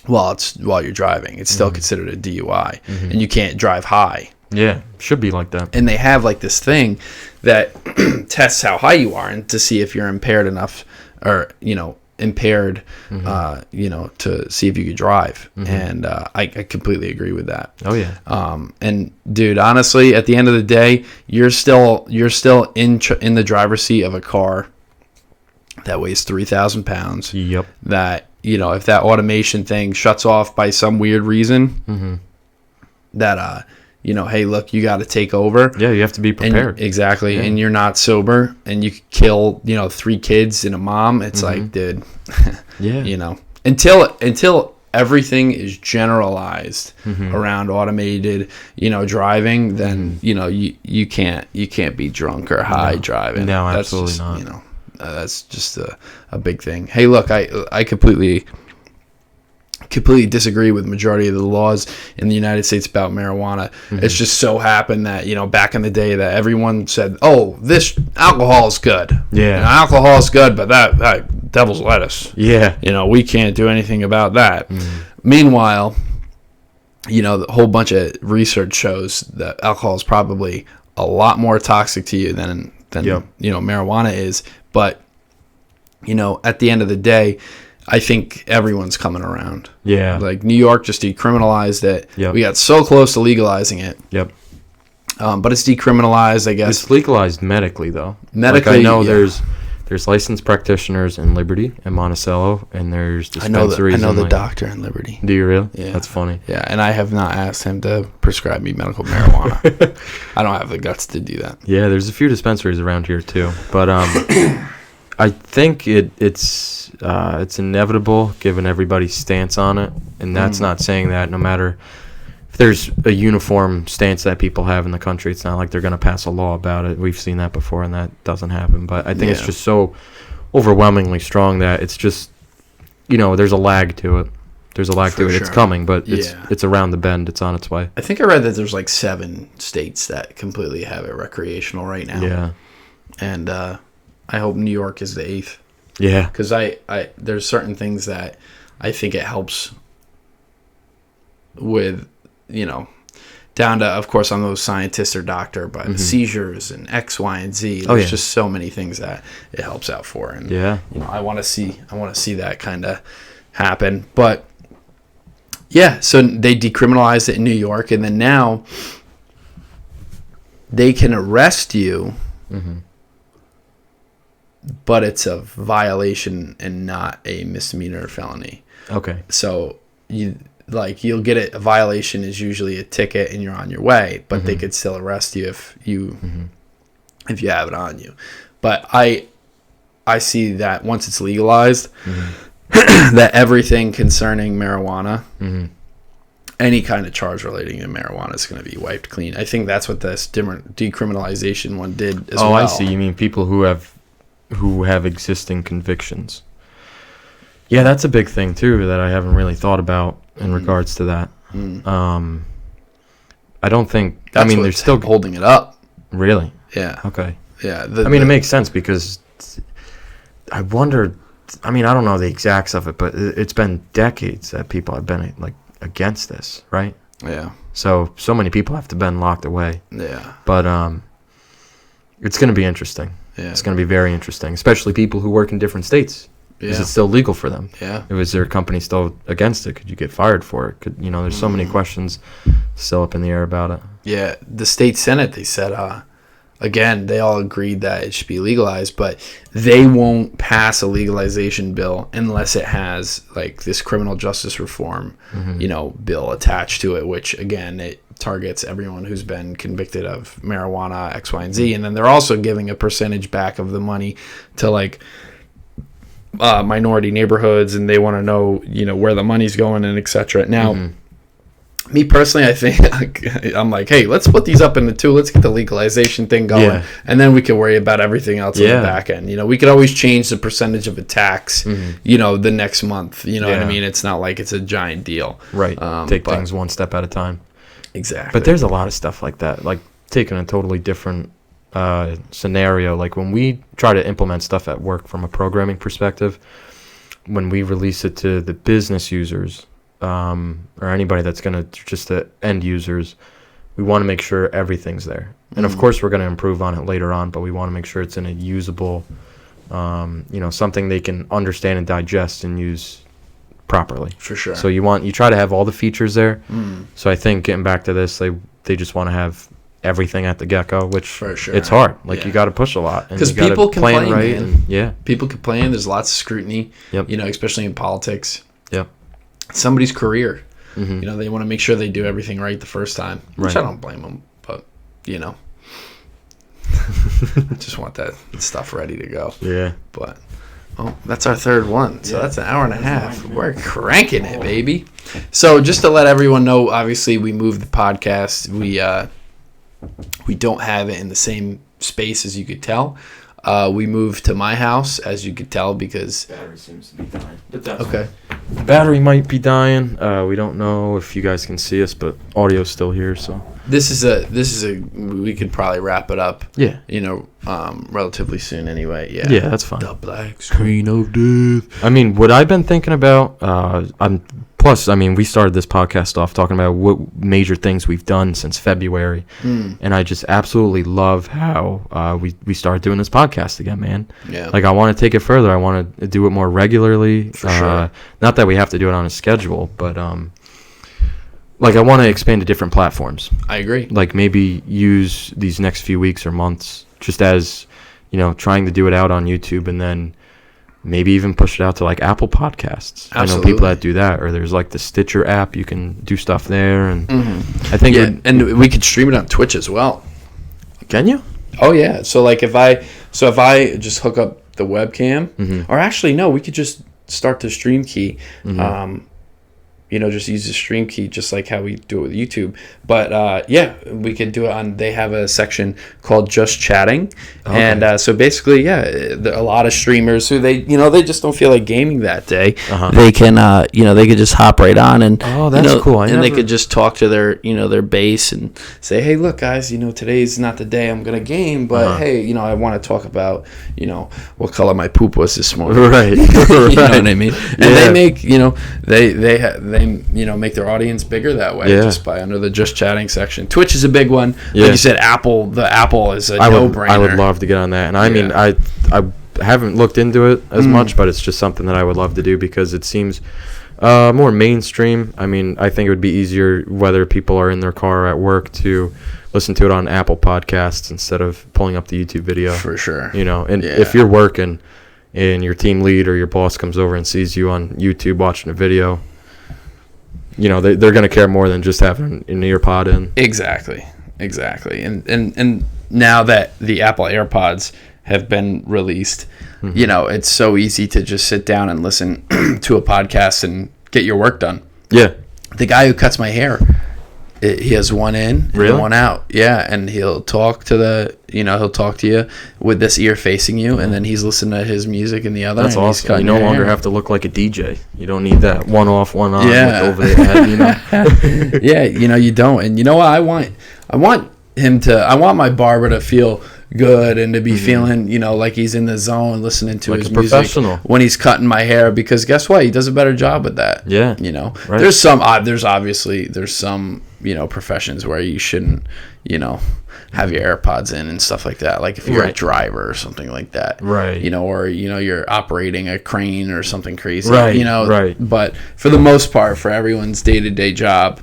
[SPEAKER 1] While you're driving. It's still considered a DUI. Mm-hmm. And you can't drive high.
[SPEAKER 2] Yeah, should be like that.
[SPEAKER 1] And they have like this thing that tests how high you are and to see if you're impaired enough or, impaired, to see if you could drive. Mm-hmm. And I completely agree with that.
[SPEAKER 2] Oh, yeah.
[SPEAKER 1] And dude, honestly, at the end of the day, you're still in the driver's seat of a car that weighs 3,000 pounds.
[SPEAKER 2] Yep.
[SPEAKER 1] That, if that automation thing shuts off by some weird reason, that, hey, look, you got to take over.
[SPEAKER 2] Yeah, you have to be prepared.
[SPEAKER 1] Exactly. Yeah. And you're not sober and you kill, 3 kids and a mom. It's like, dude,
[SPEAKER 2] yeah.
[SPEAKER 1] Until everything is generalized around automated, driving, then, you can't be drunk or high driving.
[SPEAKER 2] No, absolutely not.
[SPEAKER 1] That's just a big thing. Hey, look, I completely disagree with the majority of the laws in the United States about marijuana. It's just so happened that, back in the day that everyone said, oh, this alcohol is good.
[SPEAKER 2] Yeah.
[SPEAKER 1] Alcohol is good, but that devil's lettuce.
[SPEAKER 2] Yeah.
[SPEAKER 1] We can't do anything about that. Meanwhile, the whole bunch of research shows that alcohol is probably a lot more toxic to you than marijuana is. But, at the end of the day, I think everyone's coming around.
[SPEAKER 2] Yeah.
[SPEAKER 1] Like New York just decriminalized it.
[SPEAKER 2] Yep.
[SPEAKER 1] We got so close to legalizing it.
[SPEAKER 2] Yep.
[SPEAKER 1] But it's decriminalized, I guess.
[SPEAKER 2] It's legalized medically, though.
[SPEAKER 1] Medically,
[SPEAKER 2] I know there's licensed practitioners in Liberty and Monticello, and there's dispensaries.
[SPEAKER 1] I know the doctor in Liberty.
[SPEAKER 2] Do you really?
[SPEAKER 1] Yeah.
[SPEAKER 2] That's funny.
[SPEAKER 1] Yeah, and I have not asked him to prescribe me medical marijuana. I don't have the guts to do that.
[SPEAKER 2] Yeah, there's a few dispensaries around here too, but I think it's inevitable given everybody's stance on it, and that's not saying that no matter if there's a uniform stance that people have in the country, it's not like they're going to pass a law about it. We've seen that before, and that doesn't happen. But I think it's just so overwhelmingly strong that it's just, there's a lag to it. There's a lag to it. Sure. It's coming, but it's around the bend. It's on its way.
[SPEAKER 1] I think I read that there's like 7 states that completely have it recreational right now.
[SPEAKER 2] Yeah.
[SPEAKER 1] And I hope New York is the 8th.
[SPEAKER 2] Yeah.
[SPEAKER 1] Because there's certain things that I think it helps with, down to, of course, I'm no scientist or doctor, but seizures and X, Y, and Z. There's just so many things that it helps out for. And, I want to see that kind of happen. But, yeah, so they decriminalized it in New York, and then now they can arrest you, but it's a violation and not a misdemeanor or felony.
[SPEAKER 2] Okay.
[SPEAKER 1] So you'll get it. A violation is usually a ticket and you're on your way, but they could still arrest you if you have it on you. But I see that once it's legalized, that everything concerning marijuana, any kind of charge relating to marijuana is going to be wiped clean. I think that's what this decriminalization one did as well.
[SPEAKER 2] Oh, I see. You mean people who have existing convictions. Yeah, that's a big thing too that I haven't really thought about in regards to that. I don't think. They're still
[SPEAKER 1] holding it up.
[SPEAKER 2] Really?
[SPEAKER 1] Yeah.
[SPEAKER 2] Okay.
[SPEAKER 1] Yeah.
[SPEAKER 2] It makes sense because I wonder. I don't know the exacts of it, but it's been decades that people have been against this, right?
[SPEAKER 1] Yeah.
[SPEAKER 2] So many people have to been locked away.
[SPEAKER 1] Yeah.
[SPEAKER 2] But it's going to be interesting.
[SPEAKER 1] Yeah.
[SPEAKER 2] It's going to be very interesting, especially people who work in different states. Is it still legal for them?
[SPEAKER 1] Yeah.
[SPEAKER 2] Was their company still against it? Could you get fired for it? There's so many questions still up in the air about it.
[SPEAKER 1] Yeah. The state Senate, they said, again, they all agreed that it should be legalized, but they won't pass a legalization bill unless it has this criminal justice reform, bill attached to it, which again, it targets everyone who's been convicted of marijuana, X, Y, and Z. And then they're also giving a percentage back of the money to minority neighborhoods, and they want to know, where the money's going and etc. Now, me personally, I think I'm like, hey, let's split these up into 2. Let's get the legalization thing going, and then we can worry about everything else on the back end. We could always change the percentage of a tax, the next month. You know what I mean? It's not like it's a giant deal.
[SPEAKER 2] Right. Take things one step at a time.
[SPEAKER 1] Exactly.
[SPEAKER 2] But there's a lot of stuff like that, like taking a totally different scenario. Like when we try to implement stuff at work from a programming perspective, when we release it to the business users or anybody that's going to just the end users, we want to make sure everything's there. And of course, we're going to improve on it later on, but we want to make sure it's in a usable, something they can understand and digest and use properly.
[SPEAKER 1] For sure.
[SPEAKER 2] So you try to have all the features there. So I think getting back to this, they just want to have everything at the get-go, which
[SPEAKER 1] for sure.
[SPEAKER 2] It's hard. Like you got to push a lot
[SPEAKER 1] because people complain, right?
[SPEAKER 2] And,
[SPEAKER 1] people complain. There's lots of scrutiny.
[SPEAKER 2] Yep.
[SPEAKER 1] Especially in politics.
[SPEAKER 2] Yep.
[SPEAKER 1] Somebody's career. They want to make sure they do everything right the first time, which I don't blame them. But just want that stuff ready to go.
[SPEAKER 2] Yeah.
[SPEAKER 1] But that's our third one. So that's an hour and a half. We're cranking it, baby. So just to let everyone know, obviously we moved the podcast. We don't have it in the same space, as you could tell. We moved to my house, as you could tell, because
[SPEAKER 2] battery seems to be dying. But that's
[SPEAKER 1] okay.
[SPEAKER 2] The battery might be dying. We don't know if you guys can see us, but audio's still here. So
[SPEAKER 1] this is a we could probably wrap it up.
[SPEAKER 2] Yeah.
[SPEAKER 1] Relatively soon anyway. Yeah.
[SPEAKER 2] Yeah, that's fine.
[SPEAKER 1] The black screen of death.
[SPEAKER 2] I mean, what I've been thinking about, we started this podcast off talking about what major things we've done since February. And I just absolutely love how we started doing this podcast again, man.
[SPEAKER 1] Yeah.
[SPEAKER 2] Like, I want to take it further. I want to do it more regularly.
[SPEAKER 1] For sure.
[SPEAKER 2] Not that we have to do it on a schedule, but I want to expand to different platforms.
[SPEAKER 1] I agree.
[SPEAKER 2] Like, maybe use these next few weeks or months just as, trying to do it out on YouTube, and then maybe even push it out to like Apple Podcasts.
[SPEAKER 1] Absolutely.
[SPEAKER 2] I know people that do that, or there's like the Stitcher app. You can do stuff there, and I think
[SPEAKER 1] and we could stream it on Twitch as well.
[SPEAKER 2] Can you?
[SPEAKER 1] Oh yeah. So like if I just hook up the webcam, or actually no, we could just start the stream key. Just use the stream key, just like how we do it with YouTube. But we could do it on. They have a section called Just Chatting, and so basically, a lot of streamers who they just don't feel like gaming that day. They can, they could just hop right on and
[SPEAKER 2] that's cool.
[SPEAKER 1] They could just talk to their, their base and say, hey, look, guys, today's not the day I'm gonna game, but hey, I want to talk about, what color my poop was this morning.
[SPEAKER 2] Right.
[SPEAKER 1] You know what I mean? And they make, they make their audience bigger that way, just by under the Just Chatting section. Twitch is a big one. Like you said, the Apple is a no-brainer.
[SPEAKER 2] I would love to get on that. And I mean, I haven't looked into it as much, but it's just something that I would love to do because it seems more mainstream. I mean, I think it would be easier whether people are in their car or at work to listen to it on Apple Podcasts instead of pulling up the YouTube video.
[SPEAKER 1] For sure.
[SPEAKER 2] If you're working and your team lead or your boss comes over and sees you on YouTube watching a video, they're going to care more than just having an ear pod in.
[SPEAKER 1] Exactly. And now that the Apple AirPods have been released, it's so easy to just sit down and listen to a podcast and get your work done.
[SPEAKER 2] Yeah.
[SPEAKER 1] The guy who cuts my hair, he has one in and one out. Yeah, and he'll talk to you with this ear facing you, and then he's listening to his music in the other.
[SPEAKER 2] That's awesome. You no longer have to look like a DJ. You don't need that one off, one on over the head.
[SPEAKER 1] Yeah, you don't. And you know what? I want my barber to feel good and to be feeling, like he's in the zone listening to his music when he's cutting my hair, because guess what? He does a better job with that.
[SPEAKER 2] Yeah.
[SPEAKER 1] Right. There's some professions where you shouldn't, have your AirPods in and stuff like that. Like if you're a driver or something like that. Right. Or, you're operating a crane or something crazy.
[SPEAKER 2] Right. Right.
[SPEAKER 1] But for the most part, for everyone's day-to-day job,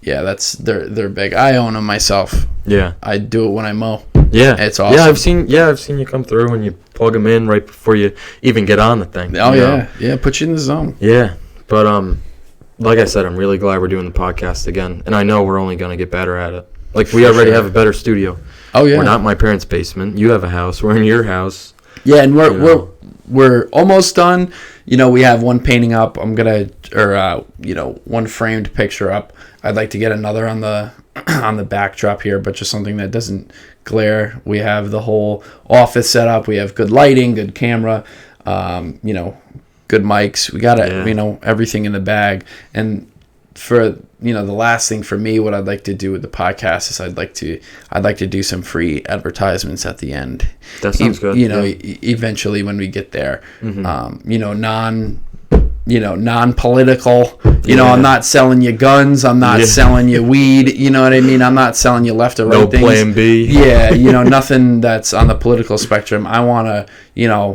[SPEAKER 1] they're big. I own them myself. Yeah. I do it when I mow.
[SPEAKER 2] Yeah.
[SPEAKER 1] It's awesome.
[SPEAKER 2] I've seen you come through and you plug them in right before you even get on the thing.
[SPEAKER 1] Oh, yeah. Yeah, put you in the zone.
[SPEAKER 2] Yeah. But like I said, I'm really glad we're doing the podcast again, and I know we're only going to get better at it. Like, we already have a better studio. Oh, yeah. We're not in my parents' basement. You have a house. We're in your house.
[SPEAKER 1] Yeah, and we're almost done. We have one painting up. I'm going to, one framed picture up. I'd like to get another on the backdrop here, but just something that doesn't glare. We have the whole office set up. We have good lighting, good camera, good mics. We got everything in the bag. And for the last thing for me, what I'd like to do with the podcast is I'd like to do some free advertisements at the end.
[SPEAKER 2] That sounds good.
[SPEAKER 1] Eventually when we get there, non-political. I'm not selling you guns. I'm not selling you weed. You know what I mean? I'm not selling you left or right
[SPEAKER 2] no
[SPEAKER 1] things.
[SPEAKER 2] No plan B.
[SPEAKER 1] Yeah, nothing that's on the political spectrum. I want to,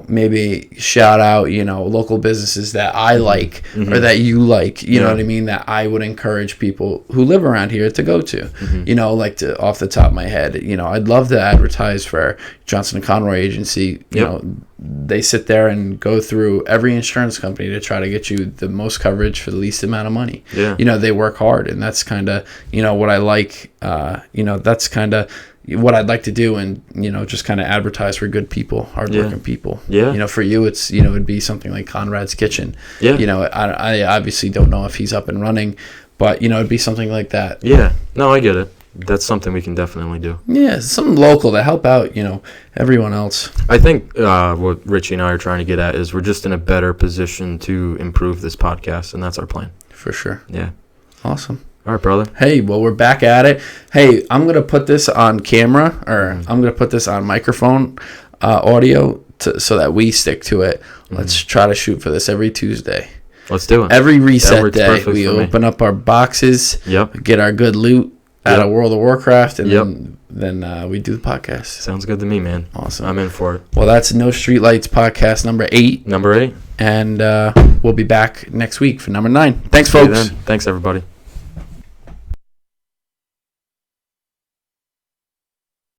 [SPEAKER 1] maybe shout out, local businesses that I like or that you like, you know what I mean, that I would encourage people who live around here to go to. Off the top of my head, I'd love to advertise for Johnson & Conroy Agency. They sit there and go through every insurance company to try to get you the most coverage for the least amount of money.
[SPEAKER 2] Yeah.
[SPEAKER 1] They work hard, and that's kind of, what I like. That's kind of what I'd like to do, and just kind of advertise for good people, hardworking people.
[SPEAKER 2] Yeah.
[SPEAKER 1] For you, it's it'd be something like Conrad's Kitchen.
[SPEAKER 2] Yeah.
[SPEAKER 1] I obviously don't know if he's up and running, but it'd be something like that.
[SPEAKER 2] Yeah. No, I get it. That's something we can definitely do.
[SPEAKER 1] Yeah, something local to help out, everyone else.
[SPEAKER 2] I think what Richie and I are trying to get at is we're just in a better position to improve this podcast, and that's our plan.
[SPEAKER 1] For sure.
[SPEAKER 2] Yeah.
[SPEAKER 1] Awesome.
[SPEAKER 2] All right, brother.
[SPEAKER 1] Hey, well, we're back at it. Hey, I'm going to put this on camera, or I'm going to put this on microphone audio so that we stick to it. Let's try to shoot for this every Tuesday.
[SPEAKER 2] Let's do it.
[SPEAKER 1] Every reset day, we open up our boxes, get our good loot out of World of Warcraft, and then we do the podcast.
[SPEAKER 2] Sounds good to me, man.
[SPEAKER 1] Awesome.
[SPEAKER 2] I'm in for it.
[SPEAKER 1] Well, that's No Street Lights Podcast number 8.
[SPEAKER 2] Number 8.
[SPEAKER 1] And we'll be back next week for number 9. Thanks, folks.
[SPEAKER 2] Thanks, everybody.